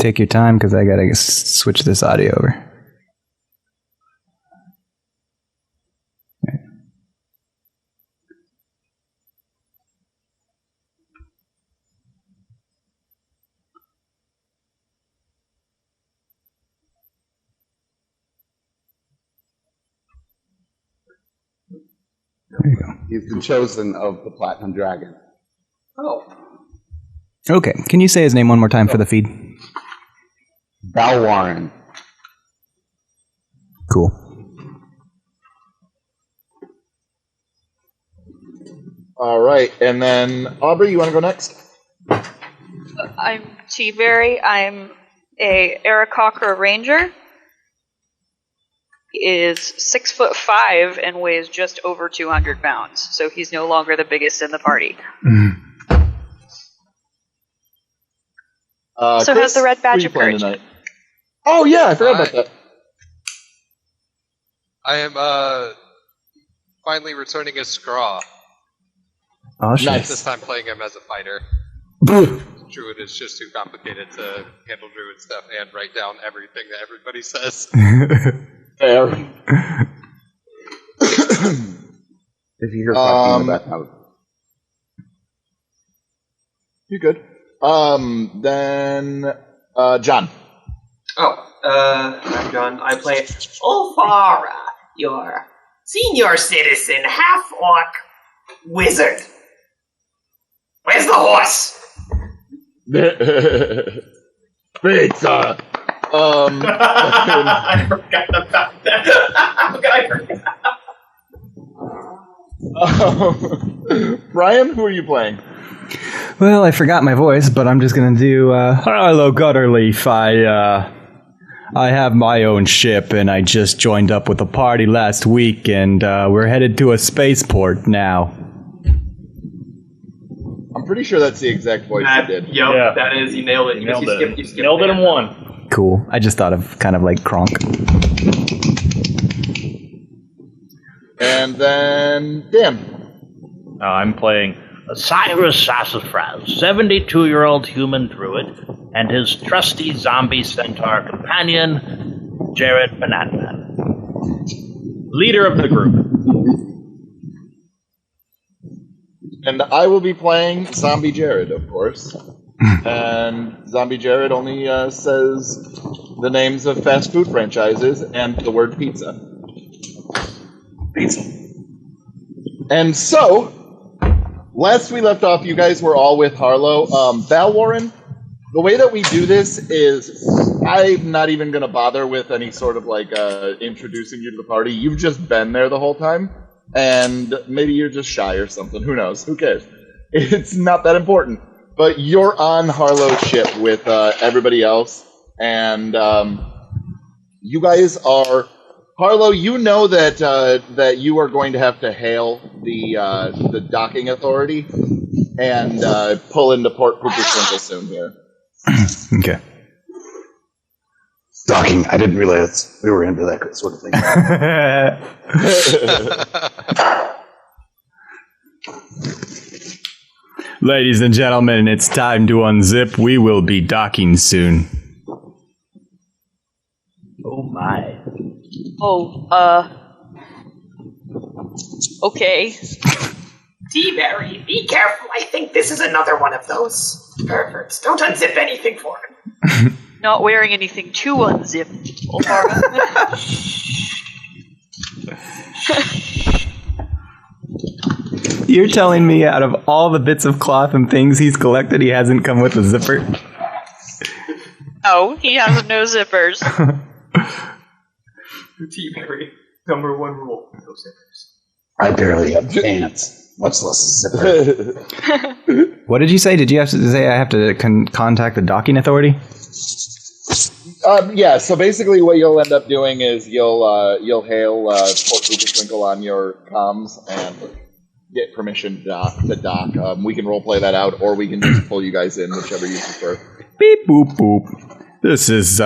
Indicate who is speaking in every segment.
Speaker 1: Take your time, because I gotta switch this audio over. There you go.
Speaker 2: He's the chosen of the Platinum Dragon.
Speaker 3: Oh.
Speaker 1: Okay, can you say his name one more time for the feed?
Speaker 2: Balwarren.
Speaker 1: Cool.
Speaker 4: All right, and then Aubrey, you want to go next?
Speaker 5: I'm T-Berry. I'm a Aarakocra Ranger. He is 6'5" and weighs just over 200 pounds, so he's no longer the biggest in the party. Also
Speaker 4: Chris,
Speaker 5: has the red badge
Speaker 4: who are you
Speaker 5: of
Speaker 4: playing
Speaker 5: courage.
Speaker 4: tonight? Oh yeah, I forgot about that.
Speaker 6: I am finally returning as Scraw.
Speaker 1: Oh, shit.
Speaker 4: Nice.
Speaker 6: This time playing him as a fighter. Druid is just too complicated to handle Druid stuff and write down everything that everybody says.
Speaker 4: Fair.
Speaker 2: If you hear talking in the background.
Speaker 4: You good? Then John.
Speaker 3: Oh, I'm John. I play Ulfara, your senior citizen, half-orc wizard. Where's the horse?
Speaker 4: Pizza.
Speaker 3: I forgot about that. How could I forget?
Speaker 4: Brian, who are you playing?
Speaker 1: Well, I forgot my voice, but I'm just gonna do, hello, Gutterleaf. I have my own ship, and I just joined up with a party last week, and we're headed to a spaceport now.
Speaker 4: I'm pretty sure that's the exact voice you did.
Speaker 3: Yep,
Speaker 7: Yeah.
Speaker 3: that is. You nailed it.
Speaker 7: You nailed
Speaker 3: You
Speaker 7: it.
Speaker 3: skipped
Speaker 7: Nailed it in
Speaker 3: man.
Speaker 7: one.
Speaker 1: Cool. I just thought of kind of like Kronk.
Speaker 4: And then Dan.
Speaker 7: I'm playing Cyrus Sassafras, 72-year-old human druid, and his trusty zombie centaur companion, Jared Bananaman, leader of the group.
Speaker 4: And I will be playing Zombie Jared, of course. And Zombie Jared only says the names of fast food franchises and the word pizza. Pizza. And so, last we left off, you guys were all with Harlow. Balwarren, the way that we do this is I'm not even going to bother with any sort of like introducing you to the party. You've just been there the whole time. And maybe you're just shy or something. Who knows? Who cares? It's not that important. But you're on Harlow's ship with everybody else. And you guys are... Harlow, you know that that you are going to have to hail the docking authority and pull into Port Pooperschwinkle soon here.
Speaker 1: Okay.
Speaker 2: Docking. I didn't realize we were into that sort of thing.
Speaker 1: Ladies and gentlemen, it's time to unzip. We will be docking soon.
Speaker 7: Oh my.
Speaker 5: Okay.
Speaker 3: T-Berry, be careful. I think this is another one of those perverts. Don't unzip anything for him.
Speaker 5: Not wearing anything to unzip. Ulfara.
Speaker 1: You're telling me out of all the bits of cloth and things he's collected, he hasn't come with a zipper?
Speaker 5: Oh, he has no zippers.
Speaker 3: T-Berry, number one rule: no zippers.
Speaker 2: I barely have pants, much less a zipper.
Speaker 1: What did you say? Did you have to say I have to contact the docking authority?
Speaker 4: Yeah, so basically what you'll end up doing is you'll hail Port Pooperschwinkle on your comms and get permission to dock. We can roleplay that out, or we can just pull you guys in, whichever you prefer.
Speaker 1: Beep, boop, boop. This is,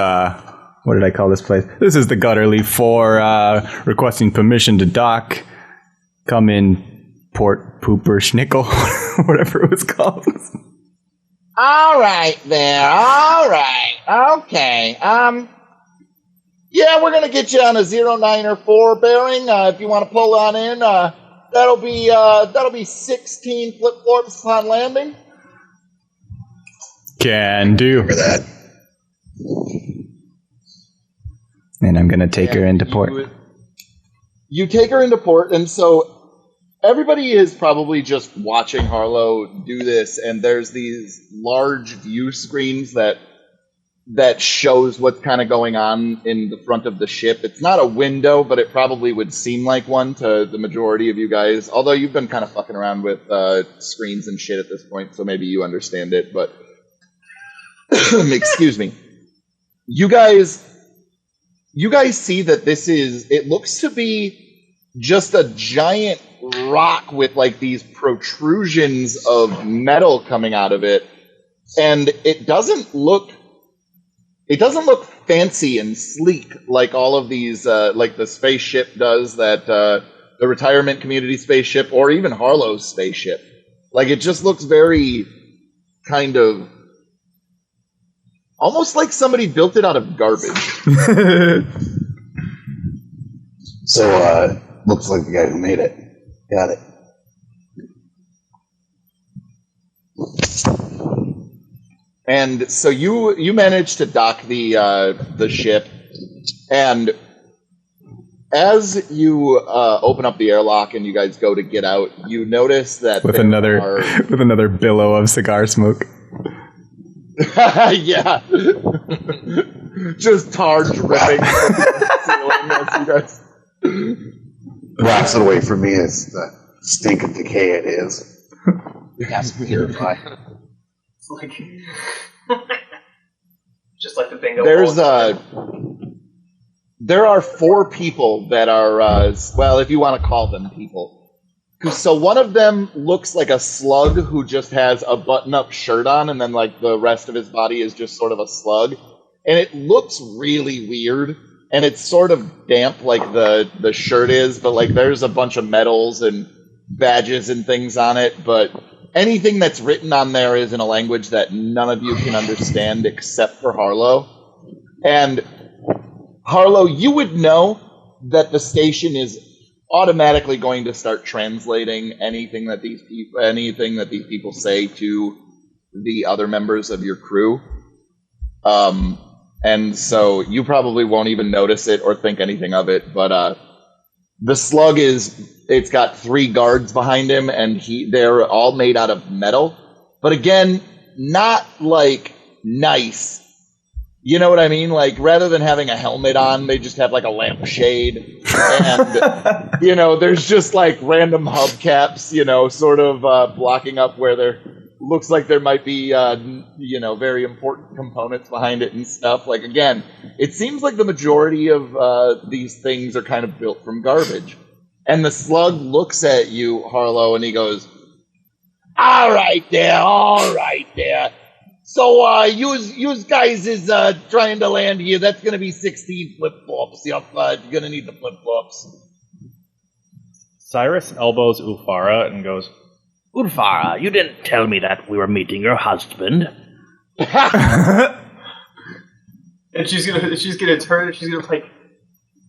Speaker 1: what did I call this place? This is the Gutterleaf for requesting permission to dock. Come in, Port Pooperschwinkle, whatever it was called.
Speaker 4: All right there. All right. Okay. Yeah, we're gonna get you on a 09 or 4 bearing. If you want to pull on in, that'll be 16 flip flops upon landing.
Speaker 1: Can do.
Speaker 2: For that.
Speaker 1: And I'm gonna take her into port.
Speaker 4: You take her into port, and so everybody is probably just watching Harlow do this, and there's these large view screens that shows what's kind of going on in the front of the ship. It's not a window, but it probably would seem like one to the majority of you guys, although you've been kind of fucking around with screens and shit at this point, so maybe you understand it, but excuse me. You guys see that it looks to be just a giant rock with like these protrusions of metal coming out of it, and it doesn't look fancy and sleek like all of these like the spaceship does, that the retirement community spaceship, or even Harlow's spaceship. Like, it just looks very kind of almost like somebody built it out of garbage.
Speaker 2: So, looks like the guy who made it. Got it.
Speaker 4: And so you managed to dock the ship, and as you open up the airlock and you guys go to get out, you notice that
Speaker 1: with another billow of cigar smoke.
Speaker 4: Yeah, just tar dripping from the ceiling as you guys
Speaker 2: Wraps it away from me as the stink of decay it is.
Speaker 3: Yes, purify. It's like just like the bingo.
Speaker 4: There are 4 people that are well, if you want to call them people. So one of them looks like a slug who just has a button-up shirt on, and then like the rest of his body is just sort of a slug, and it looks really weird. And it's sort of damp like the shirt is, but like there's a bunch of medals and badges and things on it, but anything that's written on there is in a language that none of you can understand except for Harlow. And Harlow, you would know that the station is automatically going to start translating anything that these people say to the other members of your crew. And so you probably won't even notice it or think anything of it, but the slug it's got 3 guards behind him, and they're all made out of metal. But again, not like nice. You know what I mean? Like, rather than having a helmet on, they just have like a lampshade. And, there's just like random hubcaps, sort of blocking up where there looks like there might be, very important components behind it and stuff. Like, again, it seems like the majority of these things are kind of built from garbage. And the slug looks at you, Harlow, and he goes, all right there. So, you guys is trying to land here. That's going to be 16 flip-flops. Yep, you're going to need the flip-flops.
Speaker 8: Cyrus elbows Ufara and goes,
Speaker 7: Ulfara, you didn't tell me that we were meeting your husband.
Speaker 3: And she's gonna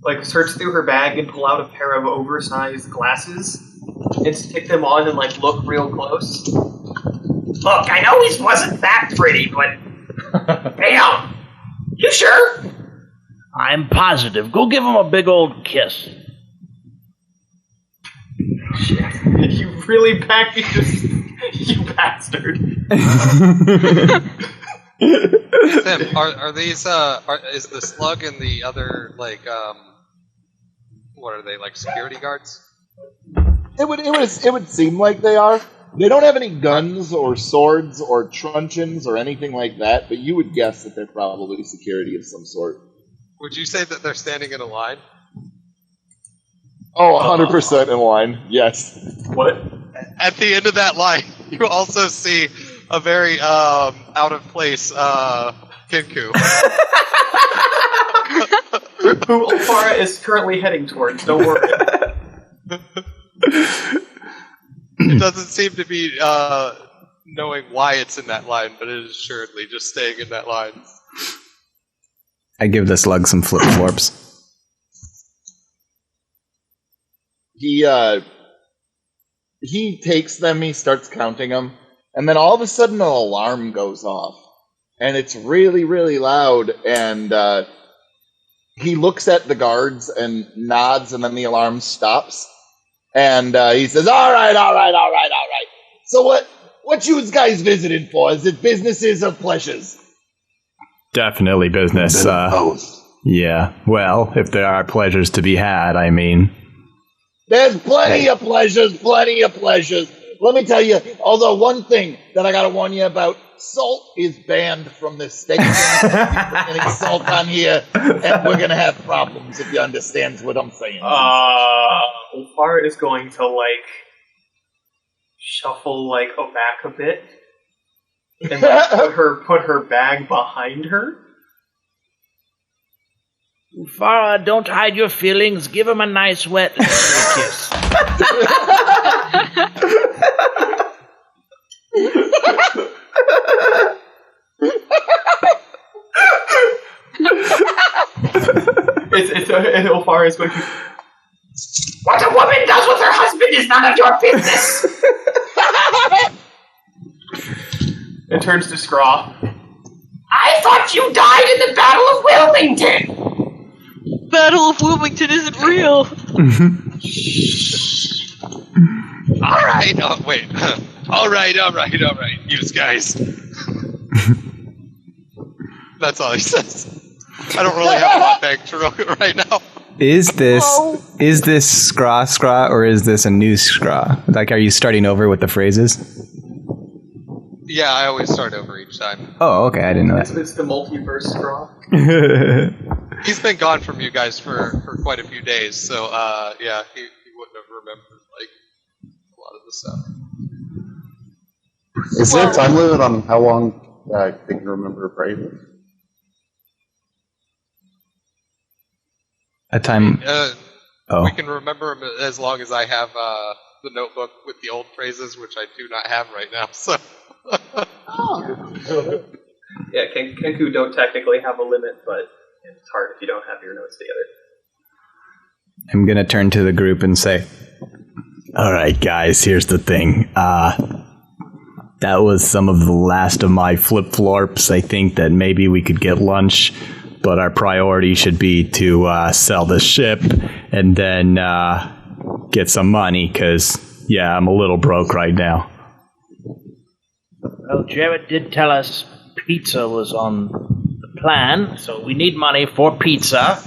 Speaker 3: like search through her bag and pull out a pair of oversized glasses and stick them on and like look real close.
Speaker 9: Look, I know he wasn't that pretty, but damn, you sure?
Speaker 7: I'm positive. Go give him a big old kiss.
Speaker 3: Shit. You really backed me, you bastard.
Speaker 6: Tim, are these is the slug and the other like what are they, like security guards?
Speaker 4: It would seem like they are. They don't have any guns or swords or truncheons or anything like that, but you would guess that they're probably security of some sort.
Speaker 6: Would you say that they're standing in a line?
Speaker 4: Oh, 100% in line, yes.
Speaker 3: What?
Speaker 6: At the end of that line, you also see a very out of place Kinku.
Speaker 3: Who Ulfara is currently heading towards, don't worry.
Speaker 6: It doesn't seem to be knowing why it's in that line, but it is assuredly just staying in that line.
Speaker 1: I give the slug some flip florps.
Speaker 4: He takes them, he starts counting them, and then all of a sudden an alarm goes off. And it's really, really loud, and he looks at the guards and nods, and then the alarm stops. And he says, all right. So what you guys visited for? Is it businesses or pleasures?
Speaker 1: Definitely business.
Speaker 2: Both.
Speaker 1: Yeah, well, if there are pleasures to be had, I mean.
Speaker 4: There's plenty of pleasures. Let me tell you, although one thing that I gotta warn you about, salt is banned from this station. Any salt on here, and we're gonna have problems if you understand what I'm saying.
Speaker 3: Ulfar is going to, shuffle, back a bit. And, put her bag behind her.
Speaker 7: Farah, don't hide your feelings. Give him a nice wet kiss.
Speaker 3: And Ulfar is going to...
Speaker 9: What a woman does with her husband is none of your business!
Speaker 3: And turns to Scraw.
Speaker 9: I thought you died in the Battle of Wilmington!
Speaker 5: Battle of Wilmington isn't real.
Speaker 6: Alright, oh, wait. Alright, you guys. That's all he says. I don't really have a lot back to right now.
Speaker 1: Is this Scraw, or is this a new Scraw? Like, are you starting over with the phrases?
Speaker 6: Yeah, I always start over each time.
Speaker 1: Oh, okay, I didn't know that.
Speaker 3: It's the multiverse Scraw.
Speaker 6: He's been gone from you guys for quite a few days, so yeah, he wouldn't have remembered a lot of the stuff.
Speaker 2: Is there a time limit on how long they can remember phrases?
Speaker 1: A time.
Speaker 6: We can remember them as long as I have the notebook with the old phrases, which I do not have right now. So.
Speaker 3: Yeah, Kenku don't technically have a limit, but it's hard if you don't have your notes together.
Speaker 1: I'm gonna turn to the group and say, all right, guys, here's the thing. That was some of the last of my flip-florps. I think that maybe we could get lunch, but our priority should be to sell the ship and then get some money, because, yeah, I'm a little broke right now.
Speaker 7: Well, Jared did tell us pizza was on the plan, so we need money for pizza.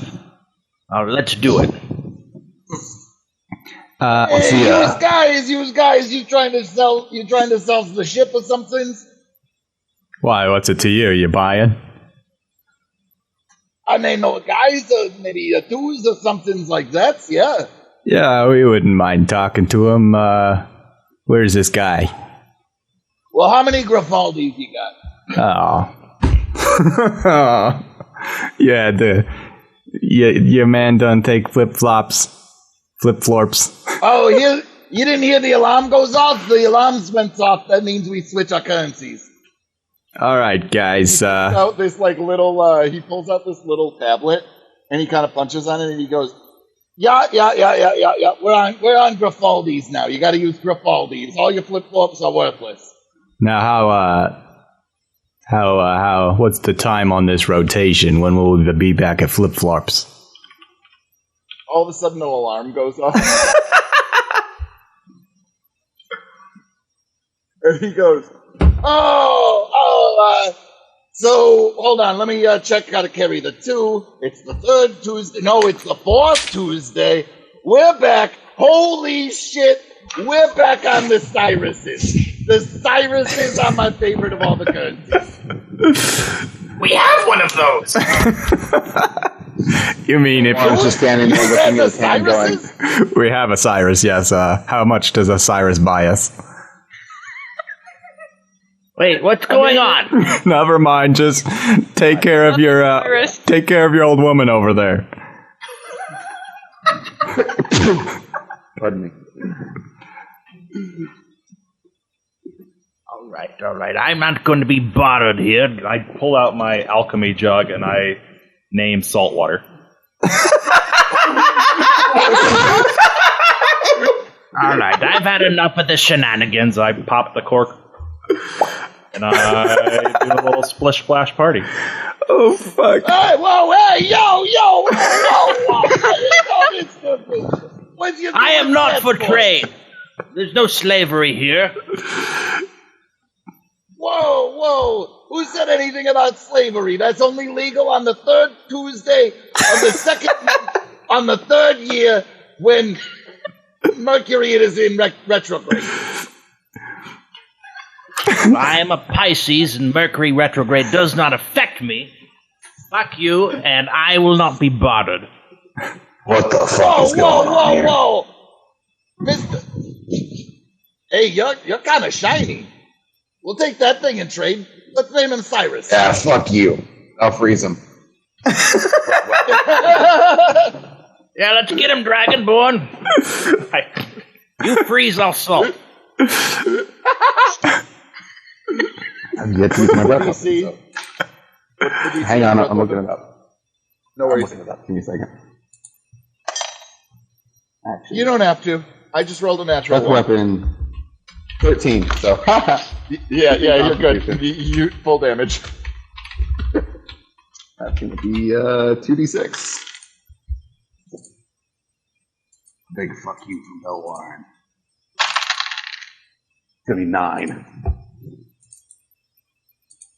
Speaker 7: Let's do it.
Speaker 4: You guys, you trying to sell the ship or something?
Speaker 1: Why, what's it to you? You buying?
Speaker 4: I mean, no, guys, maybe twos or something like that, yeah.
Speaker 1: Yeah, we wouldn't mind talking to him. Where's this guy?
Speaker 4: Well, how many Grafaldis you got?
Speaker 1: Oh. Yeah, your man done take flip-florps.
Speaker 4: Oh, you didn't hear the alarm goes off? The alarms went off. That means we switch our currencies.
Speaker 1: All right, guys.
Speaker 4: He pulls out this he pulls out this little tablet, and he kind of punches on it, and he goes, Yeah. We're on Grafaldis now. You got to use Grafaldis. All your flip-flops are worthless.
Speaker 1: Now, how? What's the time on this rotation? When will we be back at flip-flops?
Speaker 4: All of a sudden, the alarm goes off. And he goes, so, hold on, let me check how to carry the 2. It's the 3rd Tuesday. No, it's the 4th Tuesday. We're back. Holy shit. We're back on the Cyruses. The Cyruses are my favorite of all the currencies.
Speaker 9: We have one of those.
Speaker 1: You mean if
Speaker 2: I was just standing there looking at his hand going,
Speaker 1: we have a Cyrus, yes. How much does a Cyrus buy us?
Speaker 7: Wait, what's going on?
Speaker 1: Never mind. Just take care of your old woman over there.
Speaker 2: Pardon me.
Speaker 7: All right. I'm not going to be bothered here.
Speaker 8: I pull out my alchemy jug and I name saltwater.
Speaker 7: All right, I've had enough of the shenanigans.
Speaker 8: I pop the cork and I do a little splish splash party.
Speaker 1: Oh, fuck.
Speaker 4: Hey, whoa, hey, yo, whoa.
Speaker 7: I am not for trade. There's no slavery here.
Speaker 4: Whoa. Who said anything about slavery? That's only legal on the third Tuesday of the second month on the third year when Mercury is in retrograde.
Speaker 7: I am a Pisces, and Mercury retrograde does not affect me. Fuck you, and I will not be bothered.
Speaker 2: What the fuck is going on here?
Speaker 4: Whoa. Mister. Hey, you're kind of shiny. We'll take that thing in trade. Let's name him Cyrus.
Speaker 2: Yeah, fuck you. I'll freeze him.
Speaker 7: Yeah, let's get him, Dragonborn. You freeze, I'll salt.
Speaker 2: I'm yet to use my weapon.
Speaker 4: See?
Speaker 2: Hang on, I'm looking it up.
Speaker 4: No worries.
Speaker 2: I'm looking it up. Give me a second. Actually,
Speaker 4: You don't have to. I just rolled a natural
Speaker 2: death
Speaker 4: one.
Speaker 2: weapon 13. So,
Speaker 4: Yeah, you're good. You full damage.
Speaker 2: that's gonna be 2d6. Big fuck you from Belwarn. It's gonna be 9.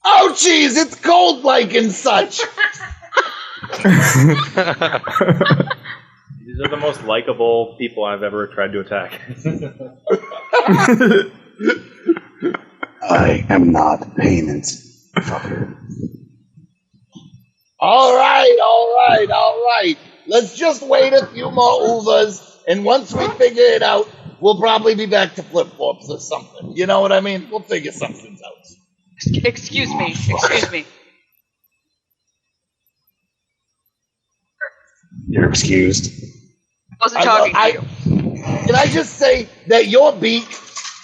Speaker 4: Oh, jeez, it's cold like and such.
Speaker 8: These are the most likable people I've ever tried to attack.
Speaker 2: I am not payment. Fucker.
Speaker 4: All right. Let's just wait a few more Uvas, and once we figure it out, we'll probably be back to flip-flops or something. You know what I mean? We'll figure something out.
Speaker 5: Excuse me.
Speaker 2: You're excused.
Speaker 5: Wasn't talking to you.
Speaker 4: Can I just say that your beak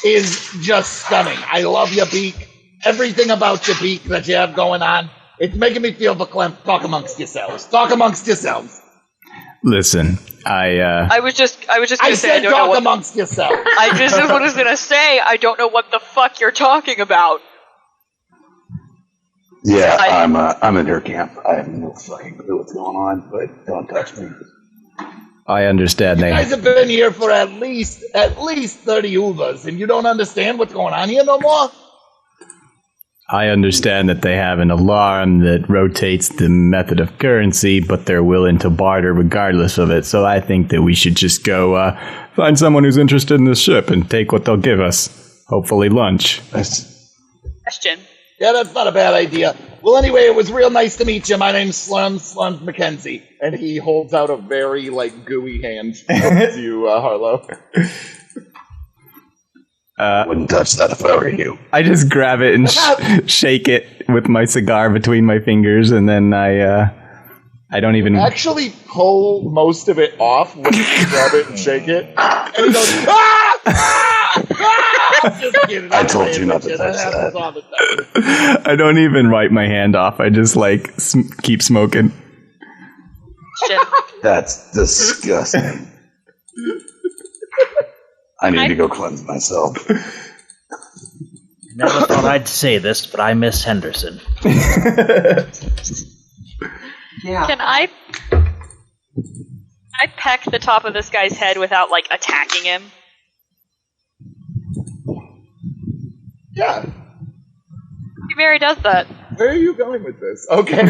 Speaker 4: is just stunning? I love your beak. Everything about your beak that you have going on. It's making me feel verklempt. Talk amongst yourselves.
Speaker 1: Listen,
Speaker 5: I was just gonna say I
Speaker 4: said
Speaker 5: don't know
Speaker 4: talk
Speaker 5: what
Speaker 4: amongst yourselves.
Speaker 5: I just was gonna say I don't know what the fuck you're talking about.
Speaker 2: Yeah, I'm in her camp. I have no fucking clue what's going on, but don't touch me.
Speaker 1: I understand
Speaker 4: You guys have been here for at least 30 Uvas, and you don't understand what's going on here no more?
Speaker 1: I understand that they have an alarm that rotates the method of currency, but they're willing to barter regardless of it. So I think that we should just go find someone who's interested in this ship and take what they'll give us. Hopefully lunch.
Speaker 5: Question.
Speaker 4: Yeah, that's not a bad idea. Well, anyway, it was real nice to meet you. My name's Slums McKenzie. And he holds out a very, gooey hand to you, Harlow.
Speaker 2: Wouldn't touch that if I were you.
Speaker 1: I just grab it and shake it with my cigar between my fingers, and then I don't even
Speaker 4: Actually pull most of it off when you grab it and shake it. And he goes, ah! Just kidding.
Speaker 2: I told you not to touch that.
Speaker 4: All the time.
Speaker 1: I don't even wipe my hand off. I just keep smoking.
Speaker 5: Question.
Speaker 2: That's disgusting. I need to go cleanse myself.
Speaker 7: Never thought I'd say this, but I miss Henderson.
Speaker 3: Yeah.
Speaker 5: Can I peck the top of this guy's head without attacking him?
Speaker 4: Yeah.
Speaker 5: Mary does that.
Speaker 4: Where are you going with this? Okay.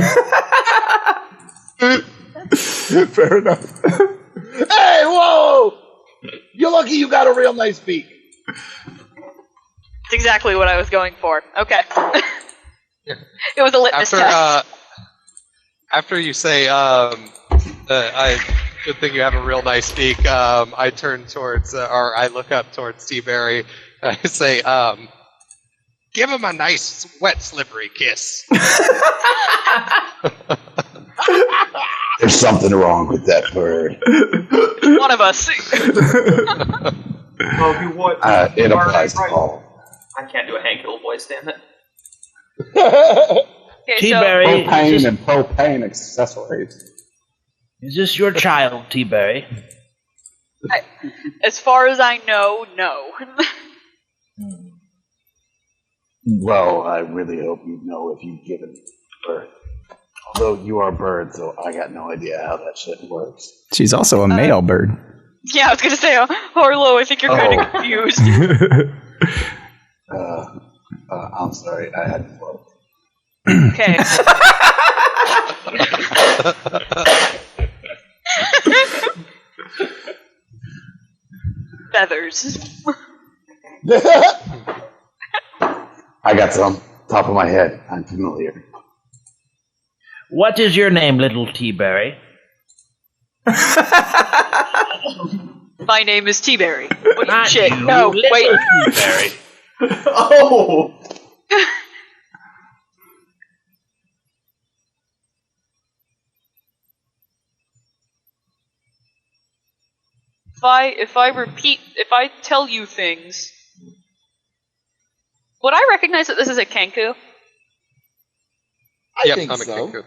Speaker 4: Fair enough. Hey, whoa! You're lucky you got a real nice beak.
Speaker 5: That's exactly what I was going for. Okay. It was a litmus test.
Speaker 6: After you say, good thing you have a real nice beak, I turn towards, or I look up towards T-Berry, I say, give him a nice, wet, slippery kiss.
Speaker 2: There's something wrong with that bird.
Speaker 5: One of us.
Speaker 3: Well, if you want,
Speaker 2: It applies to all.
Speaker 3: I can't do a Hank Hill voice, damn it.
Speaker 5: Okay,
Speaker 7: T-Berry,
Speaker 2: Propane and propane accessories.
Speaker 7: is this your child, T-Berry?
Speaker 5: as far as I know, no.
Speaker 2: Well, I really hope you know if you've given birth. Although you are a bird, so I got no idea how that shit works.
Speaker 1: She's also a male bird.
Speaker 5: Yeah, I was gonna say, Harlow, I think you're kind of confused.
Speaker 2: I'm sorry, I had to float.
Speaker 5: Okay. Feathers.
Speaker 2: I got some. Top of my head. I'm familiar.
Speaker 7: What is your name, little T-Berry?
Speaker 5: My name is T-Berry. What
Speaker 7: Not
Speaker 5: shit?
Speaker 7: you,
Speaker 5: No,
Speaker 7: little
Speaker 5: wait.
Speaker 7: T-Berry.
Speaker 3: Oh!
Speaker 5: If I tell you things, would I recognize that this is a Kenku?
Speaker 4: I
Speaker 6: Yep,
Speaker 4: think
Speaker 6: I'm a
Speaker 4: so.
Speaker 6: Kenku.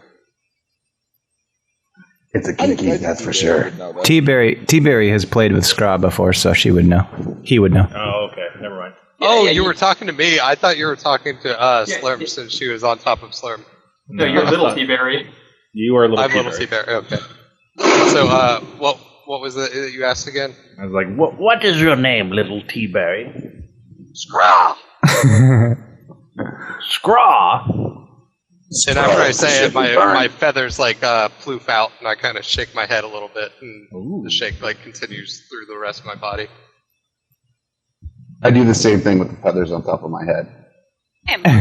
Speaker 2: It's a kinky, that's for sure.
Speaker 1: T-Berry has played with Scraw before, so she would know. He would know.
Speaker 8: Oh, okay. Never mind.
Speaker 6: Oh, you were talking to me. I thought you were talking to
Speaker 3: Yeah,
Speaker 6: Slurm
Speaker 3: yeah.
Speaker 6: since she was on top of Slurm.
Speaker 3: No, you're little T-Berry.
Speaker 8: You are a little
Speaker 6: I'm little
Speaker 8: T-Berry.
Speaker 6: T-Bear. Okay. So, what was it that you asked again?
Speaker 8: I was like,
Speaker 7: What is your name, little T-Berry?
Speaker 6: Scraw!
Speaker 7: Scraw?
Speaker 6: And after I say it, my feathers ploof out, and I kind of shake my head a little bit, and the shake continues through the rest of my body.
Speaker 2: I do the same thing with the feathers on top of my head.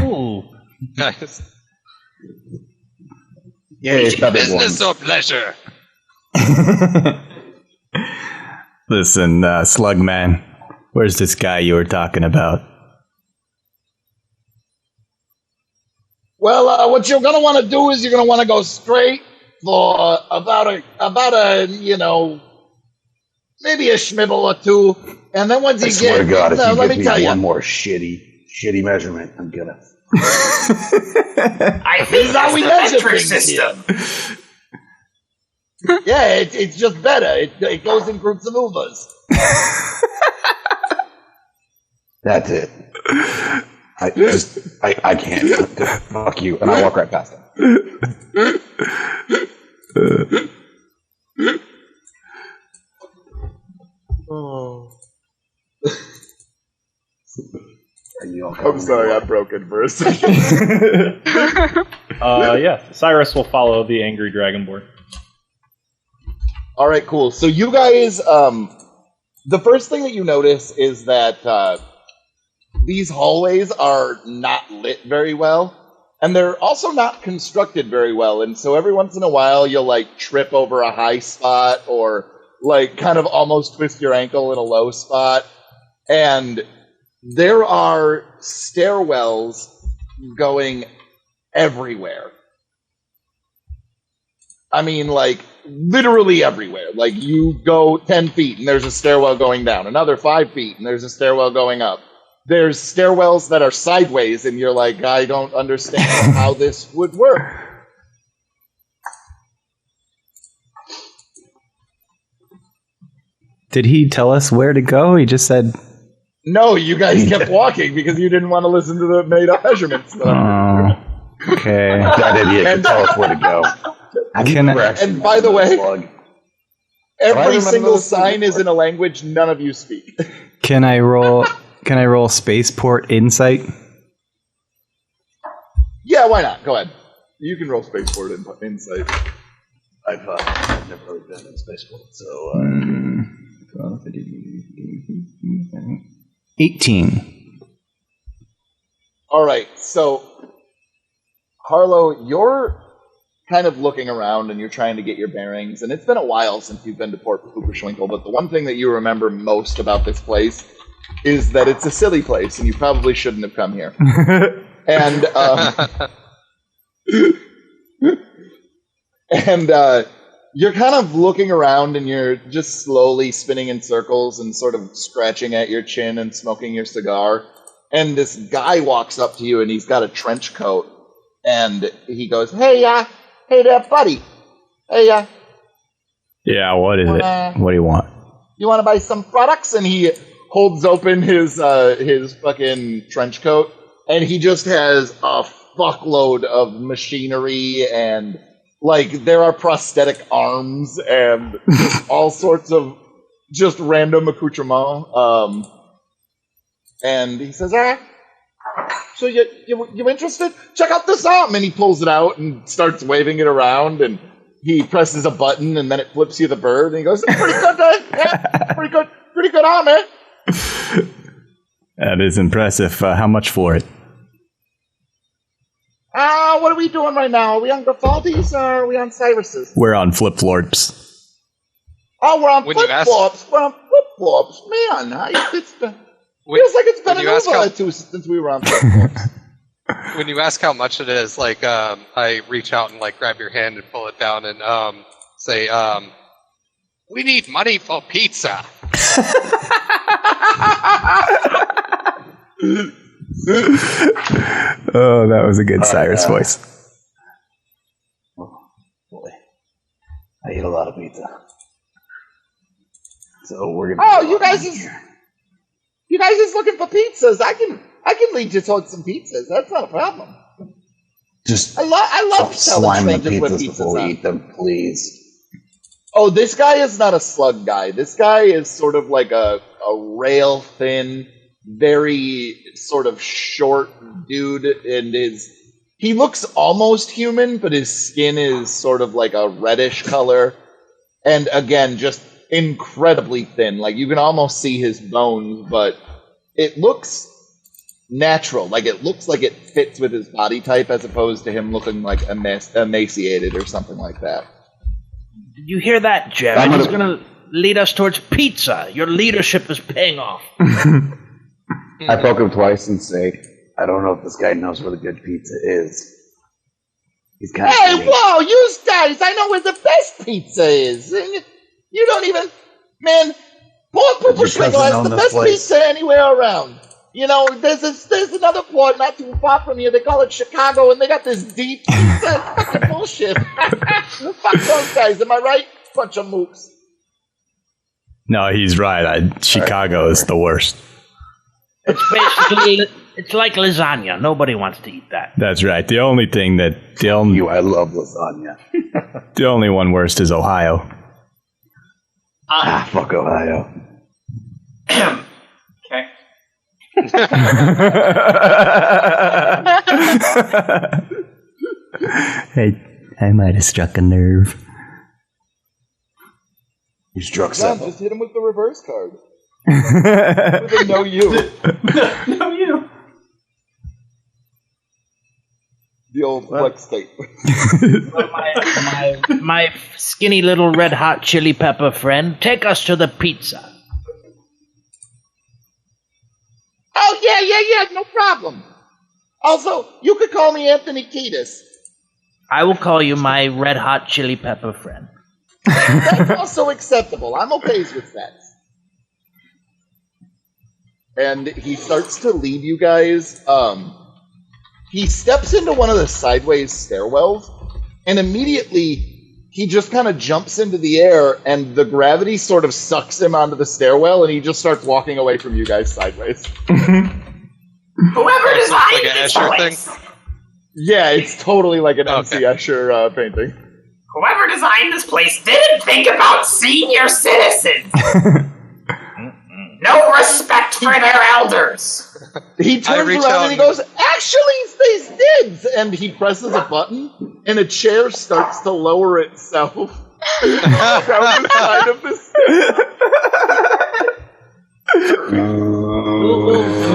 Speaker 7: Ooh.
Speaker 6: Nice.
Speaker 2: Yay, feathered
Speaker 6: Business
Speaker 2: ones.
Speaker 6: or pleasure?
Speaker 1: Listen, Slugman, where's this guy you were talking about?
Speaker 4: Well, what you're gonna want to do is you're gonna want to go straight for about a maybe a schmibble or two, and then once
Speaker 2: I
Speaker 4: you
Speaker 2: swear
Speaker 4: get,
Speaker 2: to God, if
Speaker 4: no,
Speaker 2: you
Speaker 4: let
Speaker 2: give
Speaker 4: me
Speaker 2: me
Speaker 4: tell you,
Speaker 2: one more shitty measurement, I'm gonna.
Speaker 9: I
Speaker 4: This
Speaker 9: think
Speaker 4: is how
Speaker 9: that's
Speaker 4: we
Speaker 9: the
Speaker 4: measure
Speaker 9: metric
Speaker 4: things
Speaker 9: system.
Speaker 4: yeah, it's just better. It goes in groups of movers.
Speaker 2: That's it. I can't. Fuck you, and I walk right past him.
Speaker 4: I'm sorry, I'm broken for a second.
Speaker 8: yeah, Cyrus will follow the angry dragonborn.
Speaker 4: All right, cool. So you guys, the first thing that you notice is that these hallways are not lit very well, and they're also not constructed very well. And so every once in a while, you'll trip over a high spot or kind of almost twist your ankle in a low spot. And there are stairwells going everywhere. I mean, literally everywhere. You go 10 feet and there's a stairwell going down, another 5 feet and there's a stairwell going up. There's stairwells that are sideways and you're like, I don't understand how this would work.
Speaker 1: Did he tell us where to go? He just said,
Speaker 4: No, you guys kept walking because you didn't want to listen to the measurements.
Speaker 1: oh, okay.
Speaker 2: That idiot can tell us where to go.
Speaker 4: And by the way, every
Speaker 2: remember
Speaker 4: single
Speaker 2: this
Speaker 4: sign is in a language none of you speak.
Speaker 1: Can I roll spaceport insight?
Speaker 4: Yeah, why not? Go ahead. You can roll spaceport insight.
Speaker 2: I've never really been in spaceport, so
Speaker 1: 18.
Speaker 4: All right, so Harlow, you're kind of looking around and you're trying to get your bearings, and it's been a while since you've been to Pooperschwinkle, but the one thing that you remember most about this place is that it's a silly place, and you probably shouldn't have come here. And you're kind of looking around and you're just slowly spinning in circles and sort of scratching at your chin and smoking your cigar. and this guy walks up to you, and he's got a trench coat, and he goes, "Hey there, buddy. Hey,
Speaker 1: Yeah, what is it? What do you want?
Speaker 4: you want to buy some products?" And he holds open his fucking trench coat, and he just has a fuckload of machinery and there are prosthetic arms and just all sorts of just random accoutrement. And he says, so you interested? Check out this arm. And he pulls it out and starts waving it around, and he presses a button, and then it flips you the bird, and he goes, pretty good, yeah, pretty good arm, eh?
Speaker 1: That is impressive. How much for it?
Speaker 4: What are we doing right now? Are we on Grafaldi's or are we on Cyrus's?
Speaker 1: We're on flip florps.
Speaker 4: Oh, we're on flip-flops. We're on flip-flops. Man, feels like it's been an hour or two since we were on flip-flops.
Speaker 6: When you ask how much it is, I reach out and grab your hand and pull it down and say, we need money for pizza.
Speaker 1: Oh, that was a good Cyrus voice.
Speaker 2: Oh, boy. I eat a lot of pizza. So we're gonna.
Speaker 4: Oh, you guys is looking for pizzas. I can lead you towards some pizzas. That's not a problem.
Speaker 2: Just
Speaker 4: I love
Speaker 2: slime the
Speaker 4: strangers with
Speaker 2: pizzas
Speaker 4: pizzas
Speaker 2: before we
Speaker 4: on.
Speaker 2: eat them, please.
Speaker 4: Oh, this guy is not a slug guy. This guy is sort of like a rail thin, very sort of short dude, and he looks almost human, but his skin is sort of like a reddish color, and again, just incredibly thin. You can almost see his bones, but it looks natural. It looks like it fits with his body type, as opposed to him looking like emaciated or something like that.
Speaker 7: Did you hear that, Jared? He's going to lead us towards pizza. Your leadership is paying off.
Speaker 2: I poke him twice and say, I don't know if this guy knows where the good pizza is. He's kind of
Speaker 4: Hey, whoa, you guys, I know where the best pizza is. And you don't even, man, poor Pooperschwinkle has the best pizza anywhere around. You know, there's another port not too far from here. They call it Chicago, and they got this deep pizza. Fucking bullshit. Fuck those guys, am I right? Bunch of mooks.
Speaker 1: No, he's right. Chicago is the worst.
Speaker 7: It's basically, it's like lasagna. Nobody wants to eat that.
Speaker 1: That's right. The only thing I
Speaker 2: love lasagna.
Speaker 1: The only one worst is Ohio.
Speaker 2: Fuck Ohio.
Speaker 3: Okay.
Speaker 1: Hey, I might have struck a nerve.
Speaker 2: You struck
Speaker 4: John,
Speaker 2: several.
Speaker 4: just hit him with the reverse card. With a no you.
Speaker 3: No, you.
Speaker 4: The old flex tape.
Speaker 7: My skinny little red hot chili pepper friend, take us to the pizza.
Speaker 4: Oh, yeah, no problem. Also, you could call me Anthony Kiedis.
Speaker 7: I will call you my red hot chili pepper friend.
Speaker 4: That's also acceptable. I'm okay with that. And he starts to lead you guys. He steps into one of the sideways stairwells, and immediately he just kind of jumps into the air, and the gravity sort of sucks him onto the stairwell, and he just starts walking away from you guys sideways.
Speaker 9: Whoever designed
Speaker 6: Like an
Speaker 9: this
Speaker 6: Escher
Speaker 9: place,
Speaker 6: thing?
Speaker 4: Yeah, it's totally like an MC
Speaker 6: Okay.
Speaker 4: Escher painting.
Speaker 9: whoever designed this place didn't think about senior citizens. No respect for their elders.
Speaker 4: He turns
Speaker 6: reach
Speaker 4: around
Speaker 6: out
Speaker 4: and he goes, actually, these did! And he presses a button, and a chair starts to lower itself down the side of the stairs.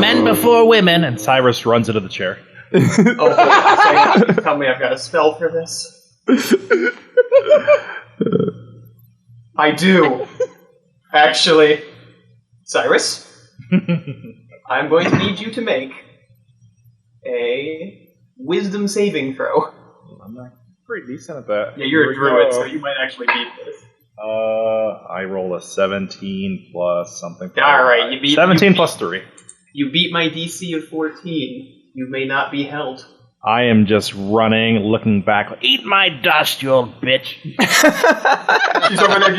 Speaker 7: Men before women, and
Speaker 8: Cyrus runs into the chair.
Speaker 3: Oh, wait a second. Tell me I've got a spell for this. I do. Actually, Cyrus, I'm going to need you to make a wisdom saving throw.
Speaker 8: I'm not pretty decent at that.
Speaker 3: Yeah, you're a
Speaker 8: Here we
Speaker 3: druid,
Speaker 8: go.
Speaker 3: so you might actually beat this.
Speaker 8: I rolled a 17 plus something.
Speaker 3: All right, you beat
Speaker 8: 17
Speaker 3: you
Speaker 8: plus 3.
Speaker 3: You beat my DC of 14. You may not be held.
Speaker 8: I am just running, looking back.
Speaker 7: Eat my dust, you old bitch.
Speaker 3: She's over there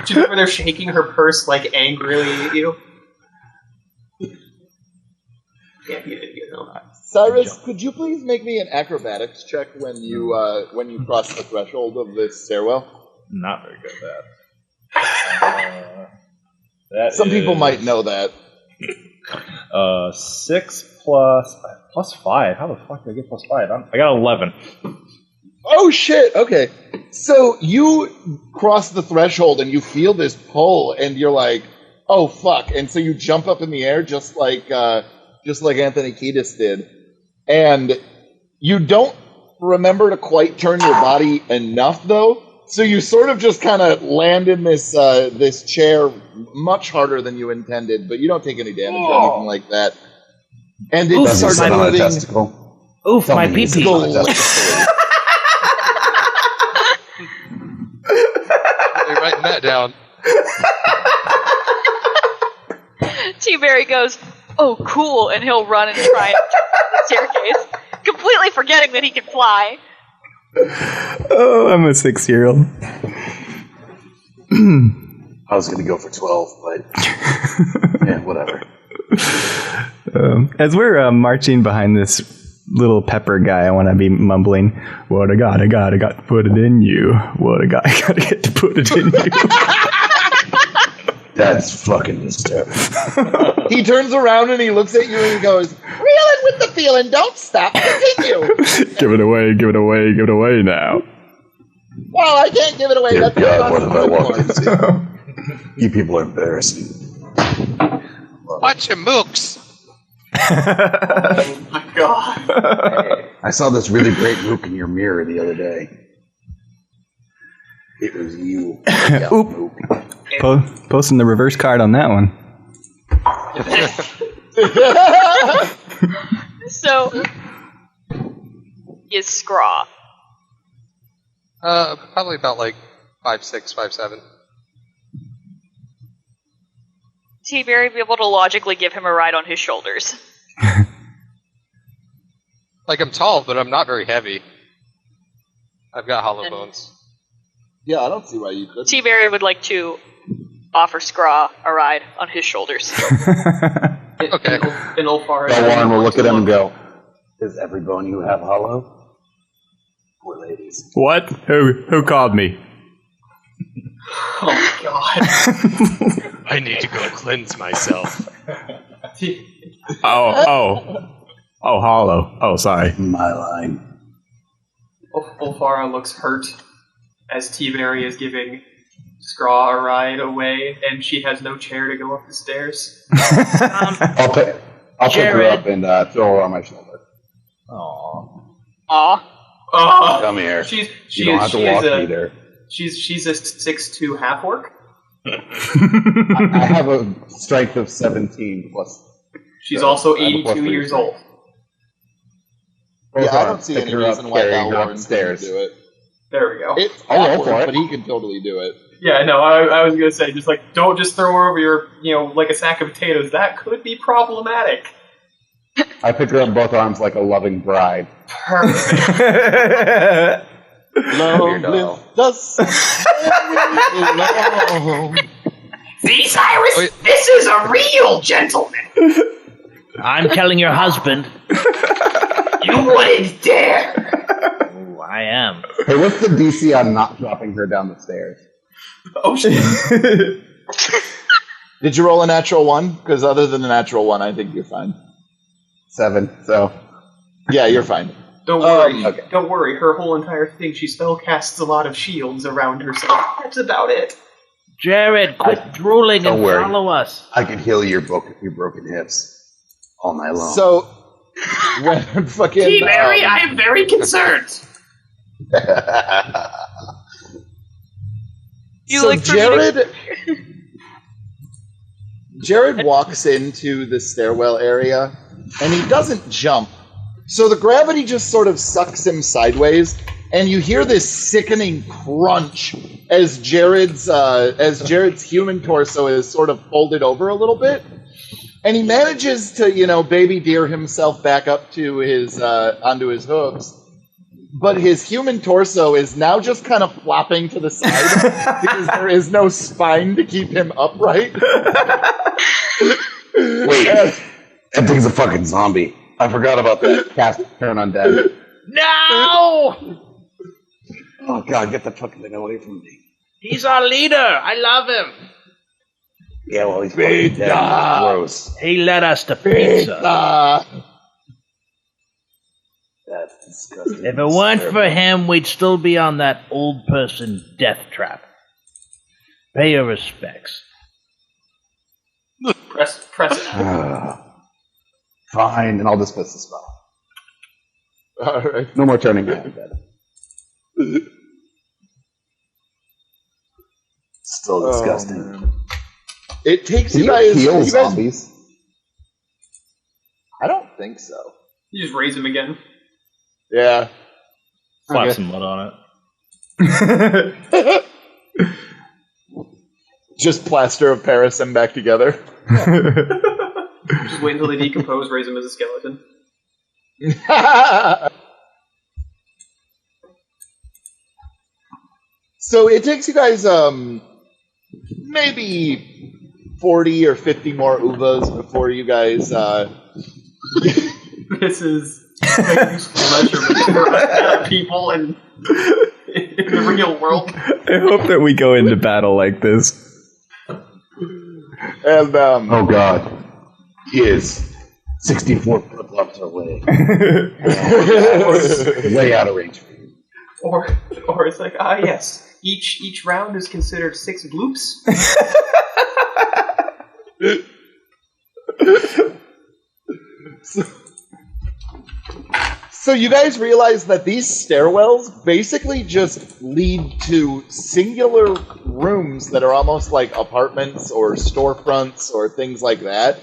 Speaker 3: she's over there shaking her purse like angrily at you. Yeah, you did get home.
Speaker 4: Cyrus, could you please make me an acrobatics check when you cross the threshold of this stairwell?
Speaker 8: Not very good at that.
Speaker 4: Some people might know that.
Speaker 8: 6 plus 5. How the fuck did I get plus 5? I got 11.
Speaker 4: Oh shit! Okay, so you cross the threshold and you feel this pull, and you're like, "Oh fuck!" And so you jump up in the air, just like Anthony Kiedis did, and you don't remember to quite turn your body enough, though. So you sort of just kind of land in this chair much harder than you intended, but you don't take any damage or anything like that. And it starts moving.
Speaker 7: Oof, my pee-pee.
Speaker 6: Really writing that down.
Speaker 5: T-Berry goes, "Oh, cool," and he'll run and try and jump the staircase, completely forgetting that he can fly.
Speaker 1: Oh, I'm a 6-year-old.
Speaker 2: I was going to go for 12, but yeah, whatever.
Speaker 1: As we're marching behind this little pepper guy, I want to be mumbling, "What I got to put it in you. What I got to get to put it in you."
Speaker 2: That's fucking disturbing.
Speaker 4: He turns around and he looks at you and he goes, "Reeling with the feeling, don't stop, continue."
Speaker 1: Give it away now.
Speaker 4: Well, I can't give it away.
Speaker 2: Dear
Speaker 4: That's
Speaker 2: God, what
Speaker 4: the
Speaker 2: have I walked into? You people are embarrassing.
Speaker 6: Watch your mooks.
Speaker 3: Oh my god.
Speaker 2: I saw this really great mook in your mirror the other day. It was you. Yeah,
Speaker 1: Oop.
Speaker 2: mook.
Speaker 1: Posting the reverse card on that one.
Speaker 5: So, is Scraw.
Speaker 6: Probably about like 5'6", 5'7".
Speaker 5: T-Berry be able to logically give him a ride on his shoulders.
Speaker 6: Like, I'm tall, but I'm not very heavy. I've got hollow bones.
Speaker 4: Yeah, I don't see why you couldn't.
Speaker 5: T-Berry would like to offer Scraw a ride on his shoulders.
Speaker 6: Okay.
Speaker 3: And Ulfar.
Speaker 2: Warren will look at him and go, "Is every bone you have hollow?" Poor ladies.
Speaker 1: What? Who called me?
Speaker 3: Oh my god.
Speaker 6: I need to go cleanse myself.
Speaker 1: Oh, hollow. Oh, sorry.
Speaker 2: My line.
Speaker 3: Ulfara looks hurt as T-Berry is giving Scraw a ride away, and she has no chair to go up the stairs.
Speaker 2: I'll pick her up and throw her on my shoulder.
Speaker 5: Aw.
Speaker 2: Come here. You
Speaker 3: She
Speaker 2: don't
Speaker 3: is
Speaker 2: have to walk either.
Speaker 3: She's a 6'2" half orc.
Speaker 2: I have a strength of 17 plus.
Speaker 3: She's also
Speaker 2: I have a plus
Speaker 3: 82
Speaker 2: 3
Speaker 3: years
Speaker 2: strength.
Speaker 3: old.
Speaker 4: Yeah, I don't see
Speaker 2: Pick
Speaker 4: any
Speaker 2: her up,
Speaker 4: reason why
Speaker 2: carry
Speaker 4: Val
Speaker 2: her
Speaker 4: Warren
Speaker 2: upstairs.
Speaker 4: couldn't do it.
Speaker 3: There we go.
Speaker 4: It's
Speaker 2: I'll roll
Speaker 4: awkward,
Speaker 2: for it.
Speaker 4: but he can totally do it.
Speaker 3: Yeah, no, I was gonna say, just like, don't just throw her over your, like a sack of potatoes. That could be problematic.
Speaker 2: I pick her up in both arms like a loving bride.
Speaker 3: Perfect.
Speaker 2: Weird doll.
Speaker 9: See, Cyrus?
Speaker 6: Wait.
Speaker 9: This is a real gentleman.
Speaker 7: I'm telling your husband.
Speaker 9: You wouldn't dare.
Speaker 7: Oh, I am.
Speaker 2: Hey, what's the DC on not dropping her down the stairs?
Speaker 3: Oh shit.
Speaker 4: Did you roll a natural 1? Because other than a natural 1, I think you're fine.
Speaker 2: 7, so.
Speaker 4: Yeah, you're fine.
Speaker 3: Don't worry.
Speaker 2: Okay.
Speaker 3: Don't worry. Her whole entire thing, she spellcasts a lot of shields around herself. That's about it.
Speaker 7: Jared, quit drooling
Speaker 2: Don't
Speaker 7: and
Speaker 2: worry.
Speaker 7: follow us.
Speaker 2: I could heal your broken hips all night long.
Speaker 4: So, when fucking...
Speaker 9: T-Berry, I am very concerned.
Speaker 5: You
Speaker 4: so
Speaker 5: like for me to-
Speaker 4: Jared walks into the stairwell area, and he doesn't jump. So the gravity just sort of sucks him sideways, and you hear this sickening crunch as Jared's human torso is sort of folded over a little bit, And he manages to, baby deer himself back up to his onto his hooves. But his human torso is now just kind of flopping to the side because there is no spine to keep him upright.
Speaker 2: Wait, that thing's a fucking zombie. I forgot about that. Cast turn undead.
Speaker 7: No!
Speaker 2: Oh god, get the fucking thing away from me.
Speaker 7: He's our leader. I love him.
Speaker 2: Yeah, well, he's fucking dead. Gross.
Speaker 7: He led us to pizza.
Speaker 2: That's disgusting.
Speaker 7: If it weren't for him, we'd still be on that old person death trap. Pay your respects.
Speaker 3: Press it.
Speaker 2: Fine, and I'll dismiss the spell.
Speaker 4: Alright.
Speaker 2: No more turning back. Still disgusting.
Speaker 4: Man. It takes
Speaker 2: Can
Speaker 4: you guys.
Speaker 2: heal zombies?
Speaker 4: I don't think so.
Speaker 3: You just raise him again.
Speaker 4: Yeah.
Speaker 8: Slap some mud on
Speaker 1: it.
Speaker 4: Just plaster of Paris and back together.
Speaker 3: Just wait until they decompose, raise him as a skeleton.
Speaker 4: So it takes you guys maybe 40 or 50 more uvas before you guys
Speaker 3: This is a useful measurement for people in the real world.
Speaker 1: I hope that we go into battle like this.
Speaker 4: And
Speaker 2: oh god. He is 64 flip-flops away. Way out of range.
Speaker 3: Or it's like, yes. Each round is considered 6 bloops.
Speaker 4: So you guys realize that these stairwells basically just lead to singular rooms that are almost like apartments or storefronts or things like that.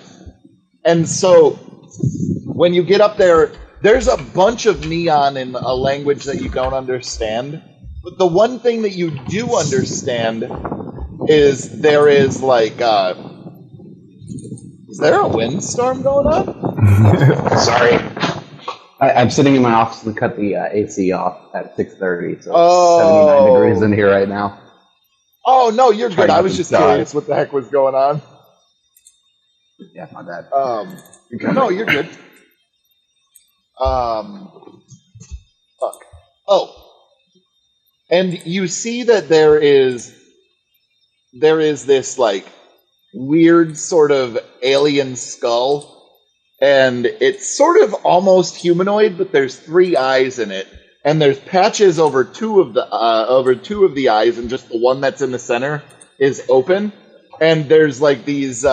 Speaker 4: And so when you get up there, there's a bunch of neon in a language that you don't understand. But the one thing that you do understand is there is like, is there a windstorm going on?
Speaker 2: Sorry. I'm sitting in my office and cut the AC off at 6:30, so it's 79 degrees in here right now.
Speaker 4: Oh, no, you're good. I was just
Speaker 2: die.
Speaker 4: curious what the heck was going on.
Speaker 2: Yeah, my bad.
Speaker 4: No, you're good. Fuck. Oh. And you see that there is this, like, weird sort of alien skull. And it's sort of almost humanoid, but there's 3 eyes in it, and there's patches over two of the eyes, and just the one that's in the center is open. And there's like these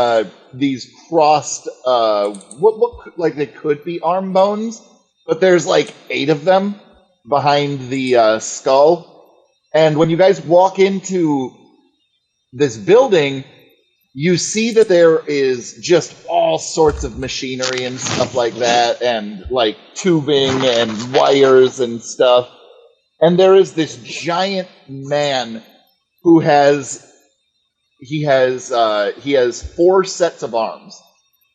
Speaker 4: crossed what like they could be arm bones, but there's like 8 of them behind the skull. And when you guys walk into this building, you see that there is just all sorts of machinery and stuff like that, and like tubing and wires and stuff. And there is this giant man who has 4 sets of arms,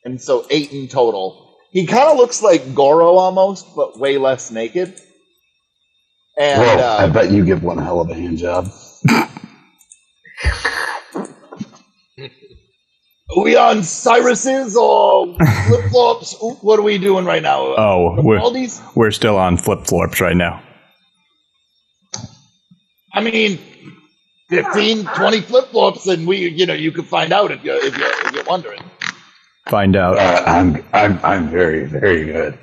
Speaker 4: and so 8 in total. He kind of looks like Goro almost, but way less naked. And
Speaker 2: Whoa, I bet you give one hell of a hand job.
Speaker 4: Are we on Cyrus's or flip-flops? What are we doing right now?
Speaker 1: We're still on flip-flops right now.
Speaker 4: I mean, 15, 20 flip-flops, and you can find out if you're wondering.
Speaker 1: Find out.
Speaker 2: I'm very, very good.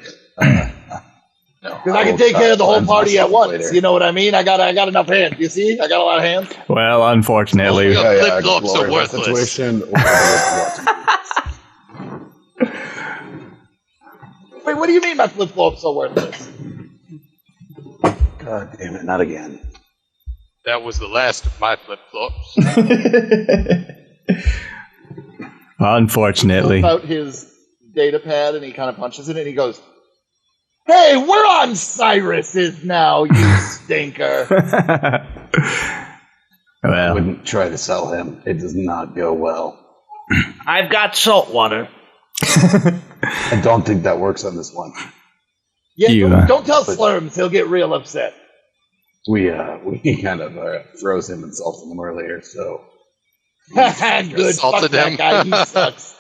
Speaker 4: Because I can take care of the whole party at once. Later. You know what I mean? I got enough hands. You see? I got a lot of hands.
Speaker 1: Well, unfortunately,
Speaker 6: flip-flops are worthless.
Speaker 4: Wait, what do you mean my flip-flops are worthless?
Speaker 2: God damn it, not again.
Speaker 6: That was the last of my flip-flops.
Speaker 1: Unfortunately.
Speaker 4: He pulls out his data pad and he kind of punches it and he goes, "Hey, we're on Cyrus's now, you stinker."
Speaker 2: I wouldn't try to sell him. It does not go well.
Speaker 7: I've got salt water.
Speaker 2: I don't think that works on this one.
Speaker 4: Yeah, don't tell Slurms. He'll get real upset.
Speaker 2: We kind of froze him and salted him earlier, so...
Speaker 4: Good, fuck that guy, he sucks.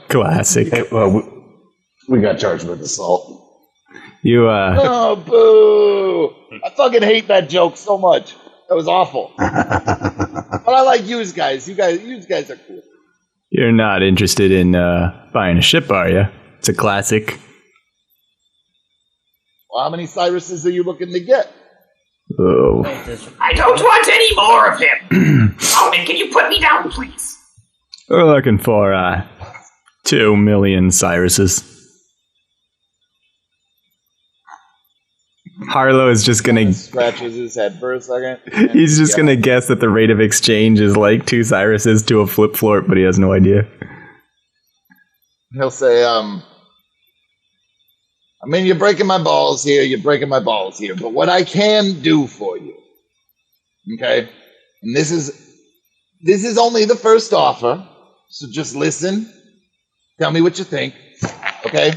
Speaker 1: Classic.
Speaker 2: Hey, well, we got charged with assault.
Speaker 1: You,
Speaker 4: Oh, boo! I fucking hate that joke so much. That was awful. But I like you guys. You guys are cool.
Speaker 1: You're not interested in buying a ship, are you? It's a classic.
Speaker 4: Well, how many Cyruses are you looking to get?
Speaker 1: Oh.
Speaker 9: I don't want any more of him. Solomon, can you put me down, please?
Speaker 1: We're looking for 2 million Cyruses. Harlow is just gonna
Speaker 4: scratches his head for a second.
Speaker 1: He's just gonna guess that the rate of exchange is like 2 Cyruses to a flip flort, but he has no idea.
Speaker 4: He'll say, I mean, you're breaking my balls here, but what I can do for you, okay, and this is only the first offer, so just listen, tell me what you think, okay?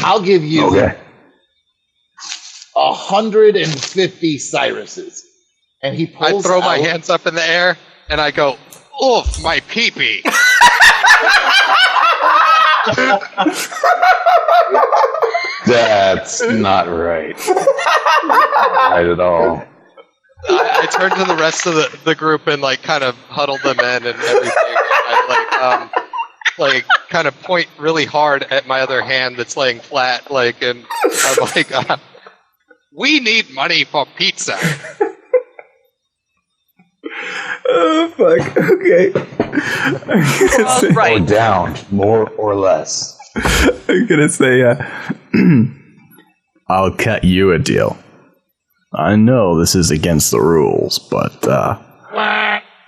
Speaker 4: I'll give you 150 Cyruses. And he pulls
Speaker 6: I throw
Speaker 4: out...
Speaker 6: my hands up in the air, and I go, oof, my pee-pee.
Speaker 2: That's not right. Not right at all.
Speaker 6: I turned to the rest of the group and like kind of huddled them in and everything. I like kind of point really hard at my other hand that's laying flat, like, and I'm like, we need money for pizza.
Speaker 1: Oh fuck! Okay.
Speaker 2: Or down, more or less.
Speaker 1: I'm gonna say, I'll cut you a deal. I know this is against the rules, but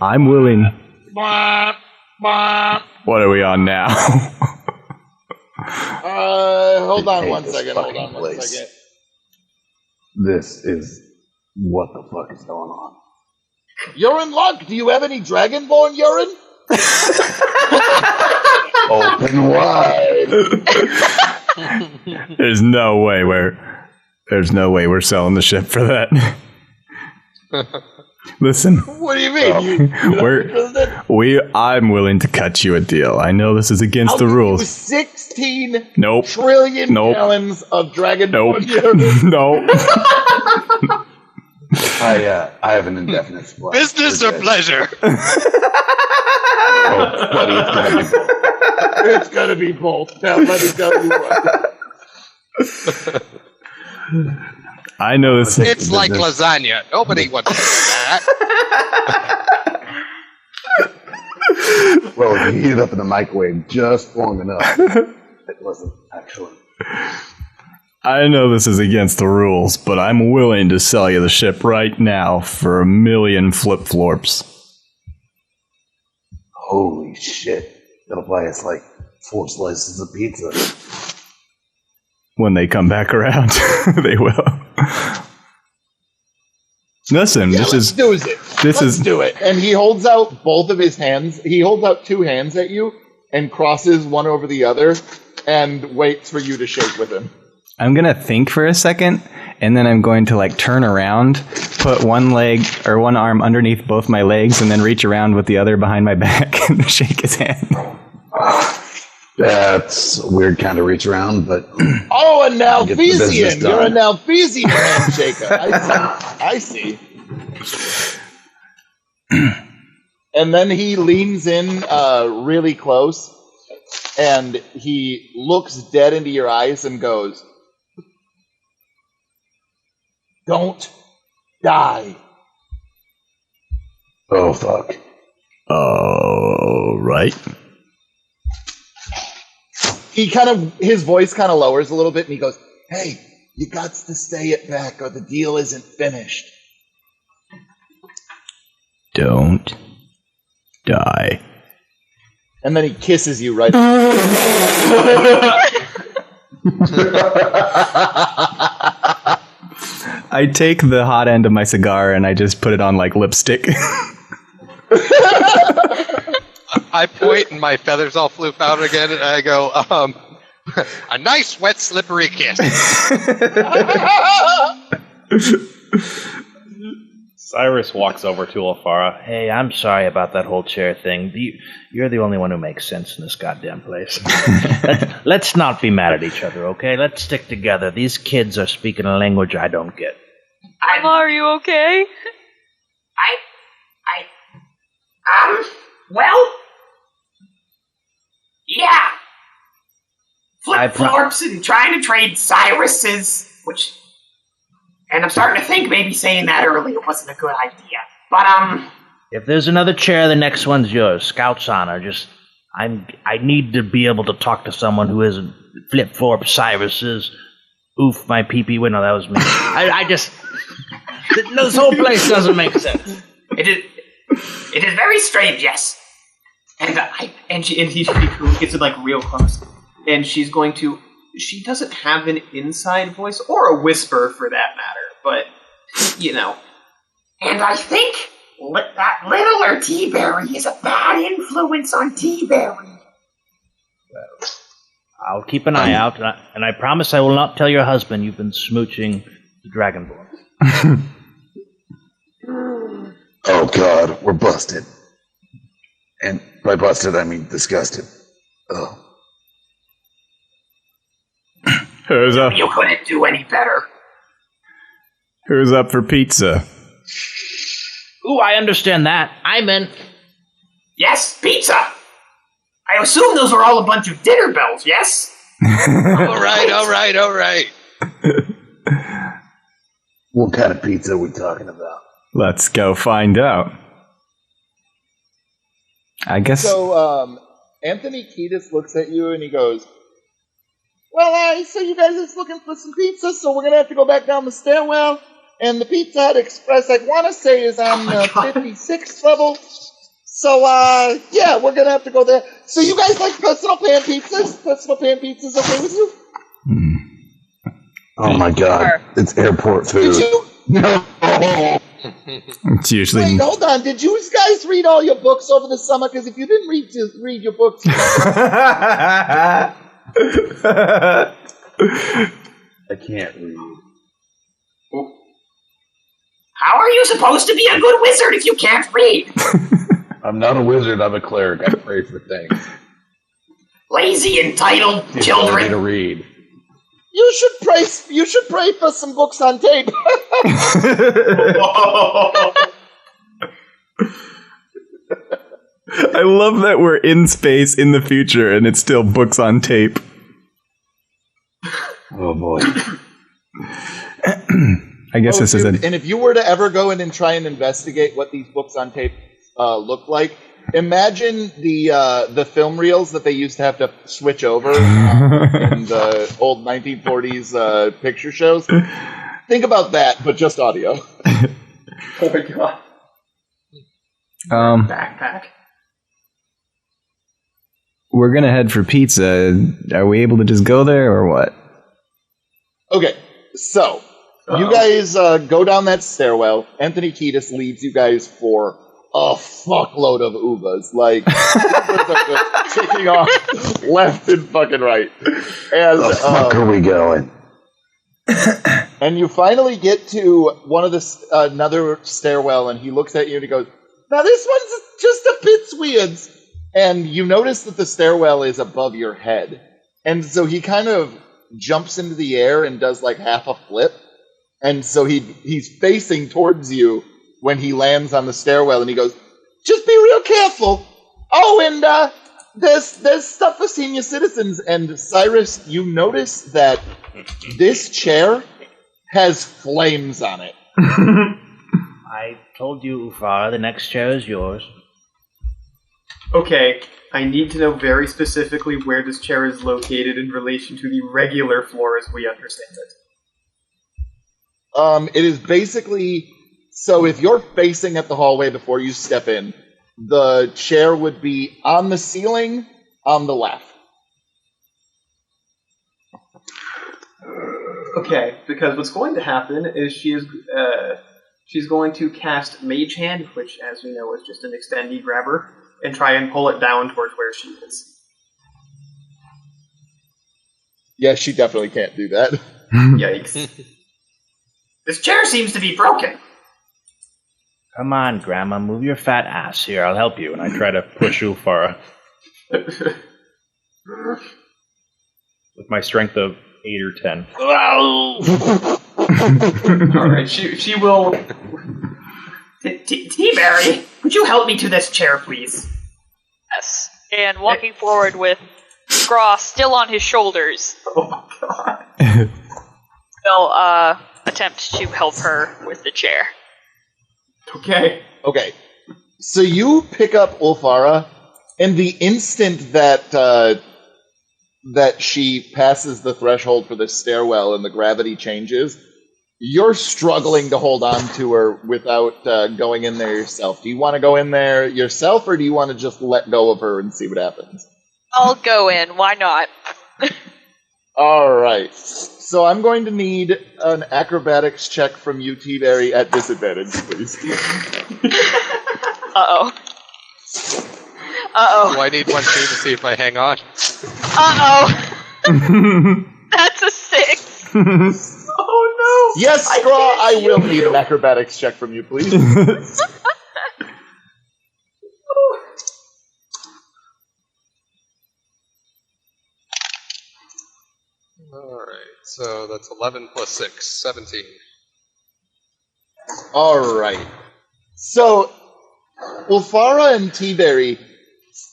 Speaker 1: I'm willing. What are we on now?
Speaker 4: Hold on one second.
Speaker 2: This is what the fuck is going on.
Speaker 4: You're in luck. Do you have any Dragonborn urine?
Speaker 2: Open wide.
Speaker 1: There's no way we're selling the ship for that. Listen.
Speaker 4: What do you mean?
Speaker 1: I'm willing to cut you a deal. I know this is against the rules.
Speaker 4: Give you 16
Speaker 1: Nope.
Speaker 4: trillion gallons of Dragonborn urine.
Speaker 1: Nope.
Speaker 2: I have an indefinite supply.
Speaker 6: Business or pleasure?
Speaker 2: Oh, buddy,
Speaker 4: it's gonna be both. Now let me tell you what.
Speaker 1: I know this.
Speaker 6: It's like lasagna. Nobody wants to do that.
Speaker 2: Well, if you heat it up in the microwave just long enough, it wasn't actually.
Speaker 1: I know this is against the rules, but I'm willing to sell you the ship right now for 1 million flip-florps.
Speaker 2: Holy shit. That'll buy us like 4 slices of pizza.
Speaker 1: When they come back around, they will. Listen,
Speaker 4: Let's do it. And he holds out both of his hands. He holds out 2 hands at you and crosses one over the other and waits for you to shake with him.
Speaker 1: I'm going to think for a second, and then I'm going to like turn around, put one leg or one arm underneath both my legs, and then reach around with the other behind my back and shake his hand.
Speaker 2: That's a weird kind of reach around, but...
Speaker 4: Oh, a Nalfeasian! You're a Nalfeasian handshaker. I see. And then he leans in really close, and he looks dead into your eyes and goes, "Don't die."
Speaker 2: Oh, fuck.
Speaker 1: Oh, right.
Speaker 4: His voice kind of lowers a little bit, and he goes, "Hey, you got to stay it back, or the deal isn't finished."
Speaker 1: Don't die.
Speaker 4: And then he kisses you right.
Speaker 1: I take the hot end of my cigar and I just put it on like lipstick.
Speaker 6: I point and my feathers all floop out again, and I go, a nice, wet, slippery kiss.
Speaker 8: Cyrus walks over to Alfara.
Speaker 7: Hey, I'm sorry about that whole chair thing. You're the only one who makes sense in this goddamn place. Let's not be mad at each other, okay? Let's stick together. These kids are speaking a language I don't get.
Speaker 5: Are you okay?
Speaker 9: Well, yeah. Flip-flops and trying to trade Cyrus's, and I'm starting to think maybe saying that earlier wasn't a good idea. But,
Speaker 7: if there's another chair, the next one's yours. Scout's honor. I need to be able to talk to someone who isn't Flip-flop Cyrus's. Oof, my pee-pee. Wait, no, that was me. This whole place doesn't make sense.
Speaker 9: It is very strange, yes.
Speaker 3: And he gets it like real close, and she's going to. She doesn't have an inside voice or a whisper for that matter, but you know.
Speaker 9: And I think that littler T-Berry is a bad influence on T-Berry.
Speaker 7: I'll keep an eye out, and I promise I will not tell your husband you've been smooching the Dragonborn.
Speaker 2: Oh God, we're busted. And by busted, I mean disgusted. Oh.
Speaker 1: Who's up?
Speaker 9: You couldn't do any better.
Speaker 1: Who's up for pizza?
Speaker 7: Ooh, I understand that. I'm in.
Speaker 9: Yes, pizza. I assume those were all a bunch of dinner bells, yes?
Speaker 6: All right.
Speaker 2: What kind of pizza are we talking about?
Speaker 1: Let's go find out. I guess.
Speaker 4: So, Anthony Kiedis looks at you and he goes, well, I so you guys are looking for some pizza, so we're going to have to go back down the stairwell. And the Pizza Hut Express, I want to say, is on the 56th level. So, yeah, we're going to have to go there. So you guys like personal pan pizzas? Personal pan pizzas okay with you?
Speaker 2: Oh my God, it's airport food.
Speaker 4: Did you?
Speaker 2: No.
Speaker 1: It's usually.
Speaker 4: Wait, hold on. Did you guys read all your books over the summer? Because if you didn't read your books...
Speaker 2: I can't read.
Speaker 9: How are you supposed to be a good wizard if you can't read?
Speaker 2: I'm not a wizard, I'm a cleric. I pray for things.
Speaker 9: Lazy, entitled
Speaker 2: You
Speaker 9: children.
Speaker 2: told me to read.
Speaker 4: You should pray for some books on tape.
Speaker 1: I love that we're in space in the future and it's still books on tape.
Speaker 2: Oh boy.
Speaker 1: I guess this is
Speaker 4: And if you were to ever go in and try and investigate what these books on tape look like, imagine the film reels that they used to have to switch over in the old 1940s picture shows. Think about that, but just audio.
Speaker 3: Oh my God. Backpack.
Speaker 1: We're gonna head for pizza. Are we able to just go there or what?
Speaker 4: Okay, so you guys go down that stairwell. Anthony Kiedis leads you guys for a fuckload of Ubas. Like, Ubas are just kicking off left and fucking right. And,
Speaker 2: The fuck are we going?
Speaker 4: and you finally get to one of the another stairwell, and he looks at you and he goes, now this one's just a bit weird. And you notice that the stairwell is above your head. And so he kind of jumps into the air and does like half a flip. And so he's facing towards you when he lands on the stairwell, and he goes, just be real careful. Oh, and there's stuff for senior citizens. And Cyrus, you notice that this chair has flames on it.
Speaker 7: I told you, Ufara, the next chair is yours.
Speaker 3: Okay, I need to know very specifically where this chair is located in relation to the regular floor as we understand it.
Speaker 4: It is basically, so if you're facing at the hallway before you step in, the chair would be on the ceiling on the left.
Speaker 3: Okay, because what's going to happen is she's going to cast Mage Hand, which, as we know, is just an extendee grabber, and try and pull it down towards where she is.
Speaker 4: Yeah, she definitely can't do that.
Speaker 3: Yikes.
Speaker 9: This chair seems to be broken.
Speaker 7: Come on, Grandma, move your fat ass. Here, I'll help you. And I try to push Ulfara with my strength of 8 or 10.
Speaker 3: Alright, she will...
Speaker 9: T-Berry, would you help me to this chair, please?
Speaker 5: Yes. And walking forward with Scraw still on his shoulders.
Speaker 3: Oh my god.
Speaker 5: Will attempt to help her with the chair.
Speaker 3: Okay.
Speaker 4: Okay. So you pick up Ulfara, and the instant that that she passes the threshold for the stairwell and the gravity changes, you're struggling to hold on to her without going in there yourself. Do you want to go in there yourself, or do you want to just let go of her and see what happens?
Speaker 5: I'll go in. Why not?
Speaker 4: All right. So I'm going to need an acrobatics check from you, T-Berry, at disadvantage, please.
Speaker 5: Uh-oh. Uh-oh.
Speaker 6: Do I need one too to see if I hang on?
Speaker 5: Uh-oh. That's a 6.
Speaker 3: Oh no!
Speaker 4: Yes, Scraw, I will need an acrobatics check from you, please.
Speaker 6: Alright, so that's 11 plus 6, 17.
Speaker 4: All right. So, Ulfara and T-Berry,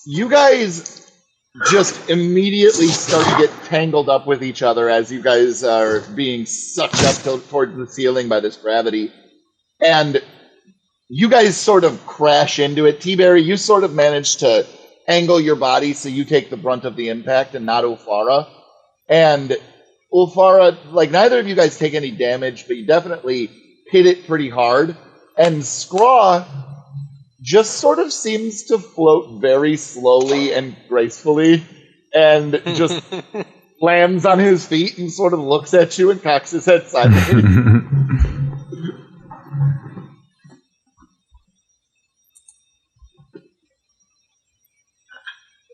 Speaker 4: you guys just immediately start to get tangled up with each other as you guys are being sucked up towards the ceiling by this gravity. And you guys sort of crash into it. T-Berry, you sort of manage to angle your body so you take the brunt of the impact and not Ulfara. And Ulfara, like, neither of you guys take any damage, but you definitely hit it pretty hard. And Scraw just sort of seems to float very slowly and gracefully and just lands on his feet and sort of looks at you and cocks his head sideways.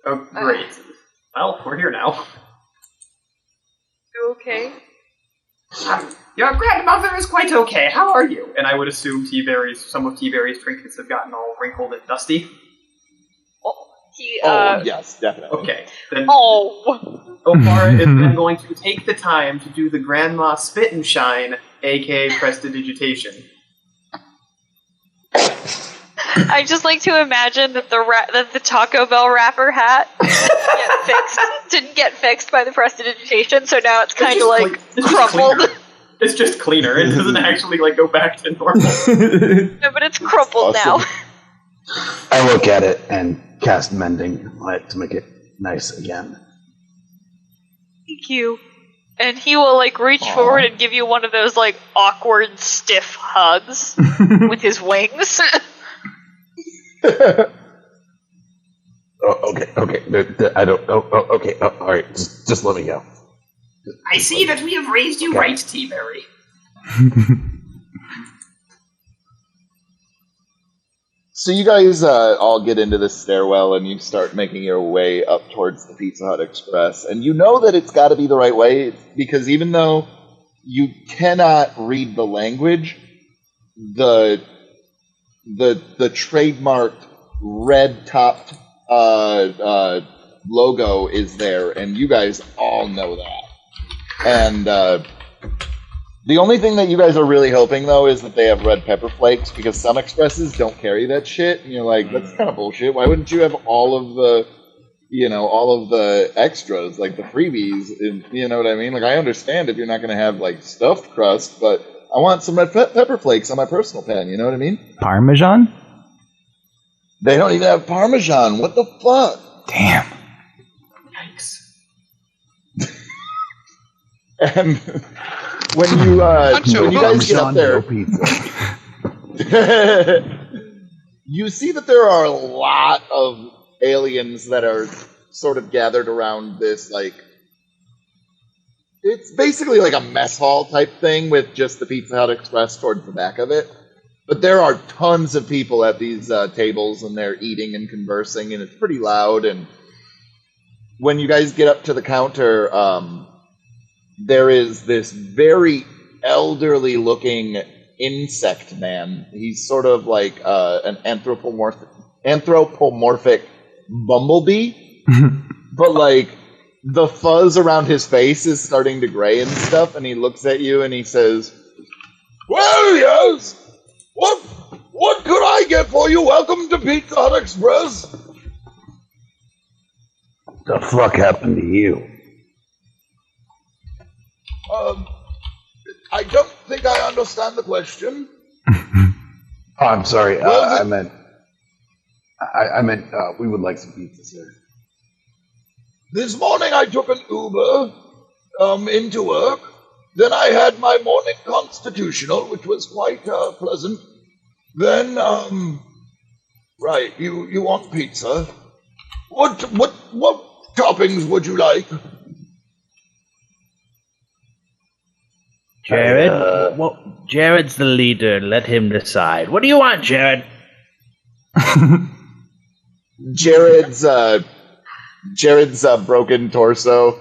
Speaker 3: Oh, great. Well, we're here now.
Speaker 5: You okay?
Speaker 9: Your grandmother is quite okay. How are you?
Speaker 3: And I would assume some of T-Berry's trinkets have gotten all wrinkled and dusty.
Speaker 4: Oh, yes, definitely.
Speaker 3: Okay. Then
Speaker 5: Oh.
Speaker 3: Ulfara is then going to take the time to do the Grandma Spit and Shine, aka Prestidigitation.
Speaker 5: I just like to imagine that the Taco Bell wrapper hat didn't get fixed by the prestidigitation, so now it's kind of like crumpled.
Speaker 3: It's just cleaner. It doesn't actually like go back to normal.
Speaker 5: No, but it's crumpled now.
Speaker 2: I look at it and cast Mending on it to make it nice again.
Speaker 5: Thank you. And he will like reach forward and give you one of those like awkward, stiff hugs with his wings.
Speaker 2: Okay. I don't. Okay. All right. Just let me go.
Speaker 9: I see that we have raised you right, T-Berry.
Speaker 4: So you guys all get into this stairwell and you start making your way up towards the Pizza Hut Express. And you know that it's got to be the right way because even though you cannot read the language, the trademarked red-topped logo is there, and you guys all know that. And the only thing that you guys are really hoping, though, is that they have red pepper flakes, because some expresses don't carry that shit, and you're like, that's kind of bullshit. Why wouldn't you have all of the extras, like the freebies, you know what I mean? Like, I understand if you're not going to have, like, stuffed crust, but I want some red pepper flakes on my personal pan, you know what I mean?
Speaker 1: Parmesan?
Speaker 4: They don't even have Parmesan. What the fuck?
Speaker 1: Damn.
Speaker 3: Yikes.
Speaker 4: And when you guys get up there, you see that there are a lot of aliens that are sort of gathered around this, like, it's basically like a mess hall type thing with just the Pizza Hut Express towards the back of it. But there are tons of people at these tables, and they're eating and conversing, and it's pretty loud. And when you guys get up to the counter, there is this very elderly-looking insect man. He's sort of like an anthropomorphic bumblebee, but like the fuzz around his face is starting to gray and stuff. And he looks at you and he says, "Well, yes. What could I get for you? Welcome to Pizza Hut Express."
Speaker 2: The fuck happened to you?
Speaker 4: I don't think I understand the question.
Speaker 2: Oh, I'm sorry.
Speaker 4: Well,
Speaker 2: I meant we would like some pizza, sir.
Speaker 4: This morning I took an Uber into work. Then I had my morning constitutional, which was quite pleasant. Then, right, you want pizza? What toppings would you like?
Speaker 7: Jared? Jared's the leader. Let him decide. What do you want, Jared?
Speaker 4: Jared's broken torso,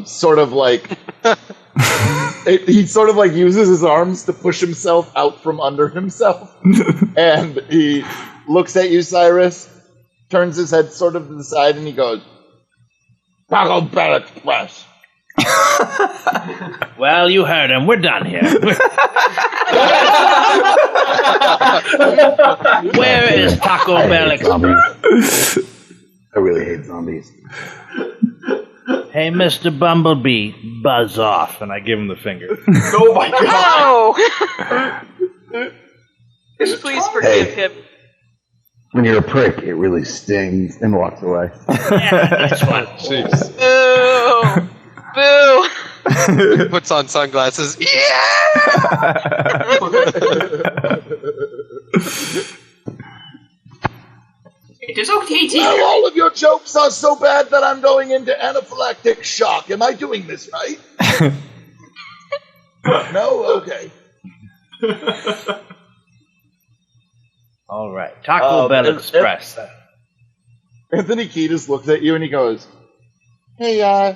Speaker 4: sort of like he sort of like uses his arms to push himself out from under himself, and he looks at you, Cyrus, turns his head sort of to the side, and he goes, "Taco Bell Express."
Speaker 7: Well, you heard him. We're done here. Where is Taco Bell Express?
Speaker 2: I really hate zombies.
Speaker 7: Hey, Mr. Bumblebee, buzz off. And I give him the finger.
Speaker 3: Oh my god!
Speaker 5: Oh! Please forgive him.
Speaker 2: When you're a prick, it really stings, and walks away.
Speaker 7: Yeah, this one.
Speaker 6: Jeez.
Speaker 5: Boo! Boo!
Speaker 6: He puts on sunglasses. Yeah!
Speaker 9: It is okay to
Speaker 4: Well, all of your jokes are so bad that I'm going into anaphylactic shock. Am I doing this right? No? Okay.
Speaker 7: All right. Taco Bell Express.
Speaker 4: Anthony Kiedis looks at you and he goes, "Hey, I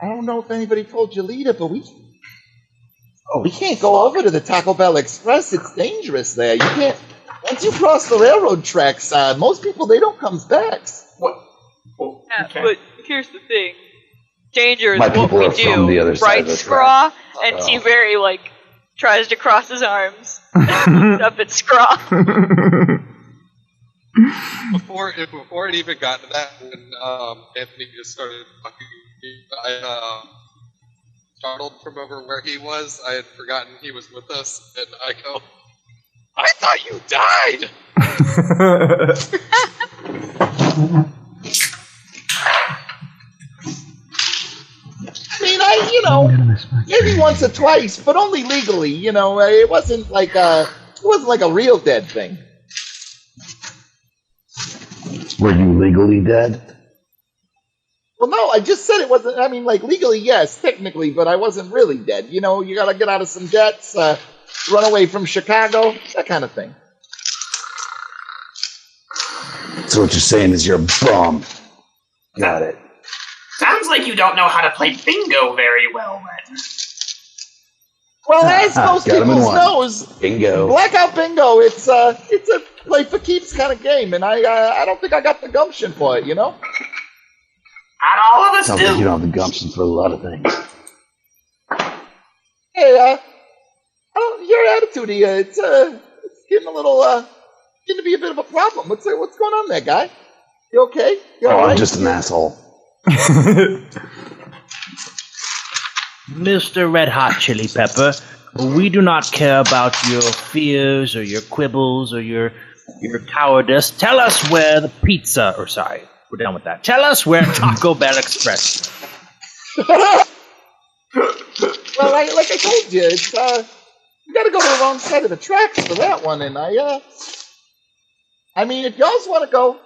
Speaker 4: don't know if anybody told you, Lita, but we can't go over to the Taco Bell Express. It's dangerous there. You can't. Once you cross the railroad tracks, most people, they don't come back."
Speaker 3: What? Oh,
Speaker 5: Yeah,
Speaker 3: okay.
Speaker 5: but here's the thing. Danger is
Speaker 2: My
Speaker 5: what
Speaker 2: people
Speaker 5: we
Speaker 2: are from the
Speaker 5: do.
Speaker 2: other side
Speaker 5: Right,
Speaker 2: of the
Speaker 5: Scraw?
Speaker 2: track.
Speaker 5: And he very, tries to cross his arms. Looks up at Scraw.
Speaker 6: Before it even got to that, when Anthony just started talking, I startled from over where he was. I had forgotten he was with us, and I go, "I thought you died!"
Speaker 4: I mean, maybe once or twice, but only legally. It wasn't like a real dead thing.
Speaker 2: Were you legally dead?
Speaker 4: Well, no, I just said it wasn't. I mean, legally, yes, technically, but I wasn't really dead. You gotta get out of some debts, run away from Chicago, that kind of thing.
Speaker 2: So what you're saying is you're a bum. Got it.
Speaker 9: Sounds like you don't know how to play bingo very well, then.
Speaker 4: Well, as most
Speaker 2: Got 'em in
Speaker 4: people
Speaker 2: one.
Speaker 4: knows,
Speaker 2: Bingo.
Speaker 4: Blackout Bingo, it's a play for keeps kind of game, and I don't think I got the gumption for it.
Speaker 9: Not all of us
Speaker 2: Sounds
Speaker 9: do.
Speaker 2: like you don't have the gumption for a lot of things.
Speaker 4: Hey, your attitude here, it's getting a little, getting to be a bit of a problem. What's going on there, guy? You okay? You all
Speaker 2: I'm
Speaker 4: right?
Speaker 2: just an asshole.
Speaker 7: Mr. Red Hot Chili Pepper, we do not care about your fears or your quibbles or your cowardice. Tell us where the pizza, or sorry, we're done with that. Tell us where Taco Bell Express.
Speaker 4: Well, like I told you, it's you got to go to the wrong side of the tracks for that one, and I mean, if y'all want to go,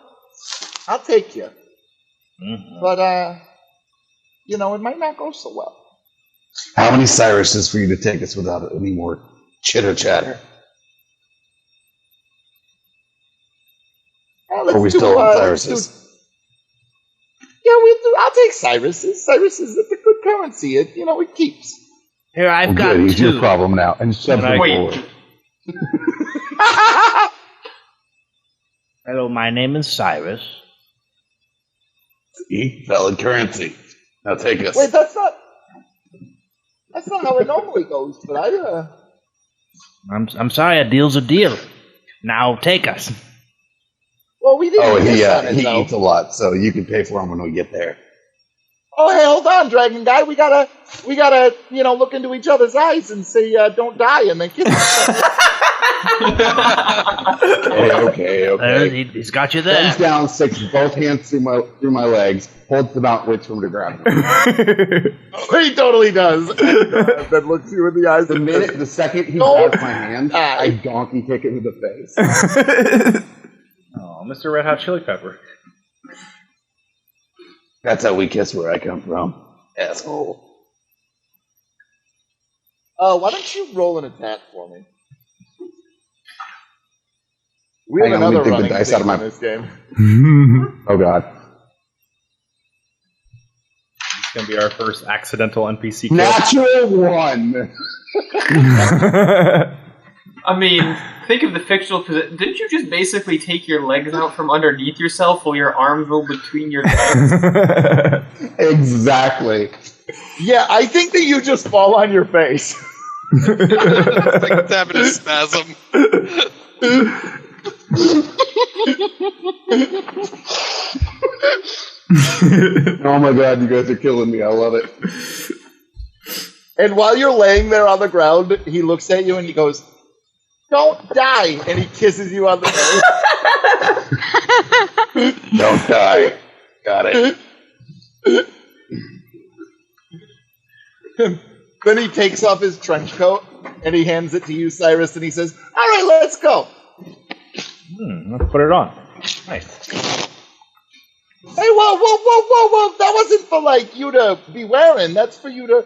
Speaker 4: I'll take you.
Speaker 7: Mm-hmm.
Speaker 4: But it might not go so well.
Speaker 2: How many Cyruses for you to take us without any more chitter chatter? Are we still on Cyrus's?
Speaker 4: Yeah, we'll do. I'll take Cyrus's. Cyrus's is a good currency. It keeps.
Speaker 7: Here, I've got
Speaker 2: Good, he's
Speaker 7: two.
Speaker 2: your problem now. And shove him forward.
Speaker 7: Hello, my name is Cyrus.
Speaker 2: See? Valid currency. Now take us.
Speaker 4: Wait, that's not how it normally goes. But
Speaker 7: I'm sorry, a deal's a deal. Now take us.
Speaker 4: Well, we didn't.
Speaker 2: Oh, he
Speaker 4: though.
Speaker 2: eats a lot, so you can pay for him when we get there.
Speaker 4: Oh, hey, hold on, Dragon Guy. We gotta, look into each other's eyes and say, "Don't die," and then kiss.
Speaker 2: Okay.
Speaker 7: He's got you there.
Speaker 2: Bends down, sticks both hands through my legs, holds them out, waits for him to grab them.
Speaker 4: He totally does. Then looks you in the eyes.
Speaker 2: The second he grabs my hand, I donkey kick him in the face.
Speaker 8: Oh, Mr. Red Hot Chili Pepper.
Speaker 2: That's how we kiss where I come from, asshole.
Speaker 4: Why don't you roll an attack for me? We have another running
Speaker 2: dice
Speaker 4: theme
Speaker 2: out of
Speaker 4: in this game.
Speaker 2: Oh god.
Speaker 8: It's going to be our first accidental NPC kill.
Speaker 2: Natural 1!
Speaker 3: I mean, think of the fictional position. Didn't you just basically take your legs out from underneath yourself while your arms were between your legs?
Speaker 2: Exactly.
Speaker 4: Yeah, I think that you just fall on your face.
Speaker 6: I think it's having a spasm.
Speaker 2: Oh my god, you guys are killing me. I love it.
Speaker 4: And while you're laying there on the ground, he looks at you and he goes, "Don't die!" And he kisses you on the face.
Speaker 2: Don't die. Got it.
Speaker 4: Then he takes off his trench coat and he hands it to you, Cyrus, and he says, "All right, let's go."
Speaker 8: Let's put it on. Nice.
Speaker 4: Hey, whoa! That wasn't for you to be wearing. That's for you to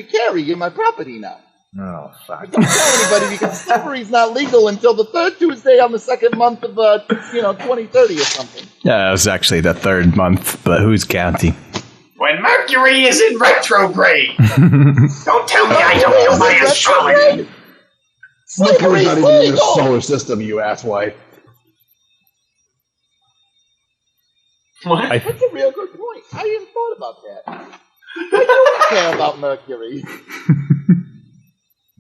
Speaker 4: carry. You're my property now.
Speaker 8: Oh, fuck.
Speaker 4: Don't tell anybody because slavery's not legal until the third Tuesday on the second month of 2030 or something.
Speaker 1: Yeah, it was actually the third month, but who's counting?
Speaker 9: When Mercury is in retrograde. Don't tell me I don't know my astrology.
Speaker 2: Mercury's not even in the solar system, you asswipe.
Speaker 3: What?
Speaker 4: That's a real good point. I hadn't thought about that. I don't care about Mercury.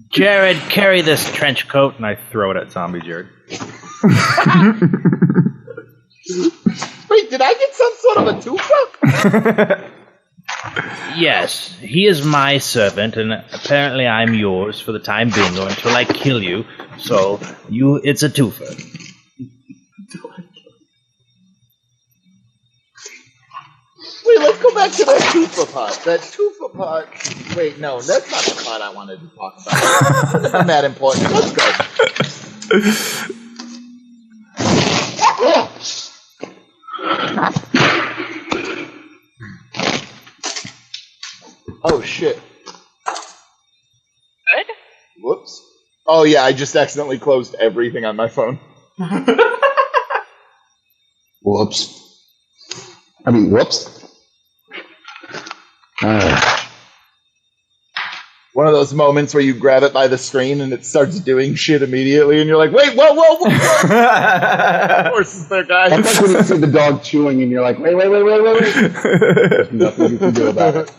Speaker 7: Jared, carry this trench coat.
Speaker 8: And I throw it at Zombie Jared.
Speaker 4: Wait, did I get some sort of a twofer?
Speaker 7: Yes, he is my servant, and apparently I'm yours for the time being, or until I kill you. So, it's a twofer.
Speaker 4: Wait, let's go back to that twofer pot. That twofer pot. Wait, no, that's not the pot I wanted to talk about. It's not that important. Let's go. Oh, shit.
Speaker 5: Good?
Speaker 4: Whoops. Oh, yeah, I just accidentally closed everything on my phone.
Speaker 2: Whoops.
Speaker 4: One of those moments where you grab it by the screen and it starts doing shit immediately, and you're like, wait, whoa. Of course, it's there, guys.
Speaker 2: That's like when you see the dog chewing and you're like, wait. There's nothing you can do about it.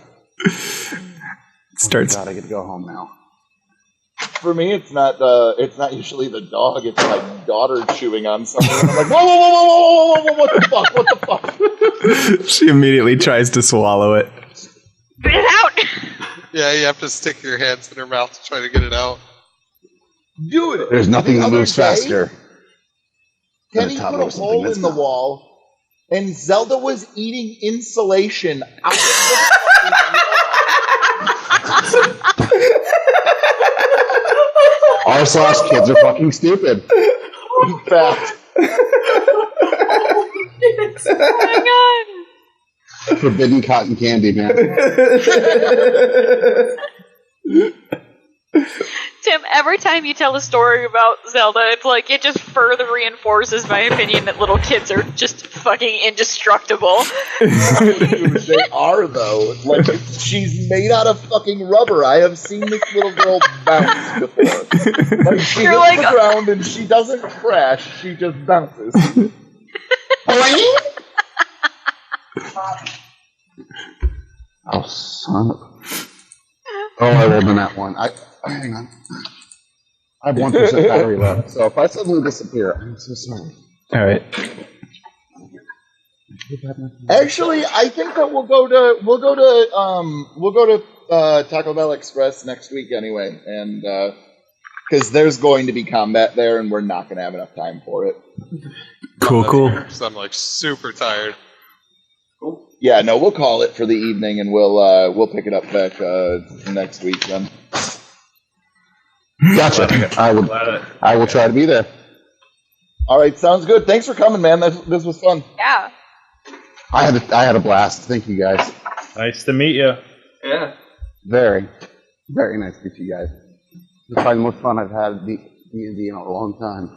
Speaker 1: Starts.
Speaker 2: God, I get to go home now.
Speaker 4: For me, it's not usually the dog, it's my daughter chewing on something. And I'm like, whoa, what the fuck?
Speaker 1: She immediately tries to swallow it.
Speaker 5: Spit it out!
Speaker 6: Yeah, you have to stick your hands in her mouth to try to get it out.
Speaker 4: Dude,
Speaker 2: There's nothing that moves faster.
Speaker 4: Kenny put a hole in the wall, and Zelda was eating insulation out of the
Speaker 2: R-slash kids are fucking stupid.
Speaker 4: In fact.
Speaker 5: Oh my god!
Speaker 2: Forbidden cotton candy, man.
Speaker 5: To Tim, every time you tell a story about Zelda, it's like it just further reinforces my opinion that little kids are just fucking indestructible.
Speaker 4: They are, though. Like, she's made out of fucking rubber. I have seen this little girl bounce before. Like, she hits
Speaker 5: like,
Speaker 4: the ground and she doesn't crash, she just bounces.
Speaker 2: Oh, son of... Oh, I rolled on that one. Hang on. I have 1% battery left, so if I suddenly disappear, I'm so sorry.
Speaker 1: All right.
Speaker 4: Actually, I think that we'll go to Taco Bell Express next week anyway, and because there's going to be combat there, and we're not going to have enough time for it.
Speaker 1: Cool.
Speaker 6: So I'm like super tired.
Speaker 4: Yeah, no, we'll call it for the evening, and we'll pick it up back next week then.
Speaker 2: Gotcha. I will try to be there.
Speaker 4: All right, sounds good. Thanks for coming, man. This was fun.
Speaker 5: Yeah.
Speaker 2: I had a blast. Thank you, guys.
Speaker 8: Nice to meet you.
Speaker 3: Yeah.
Speaker 2: Very, very nice to meet you guys. It's probably the most fun I've had D&D in a long time.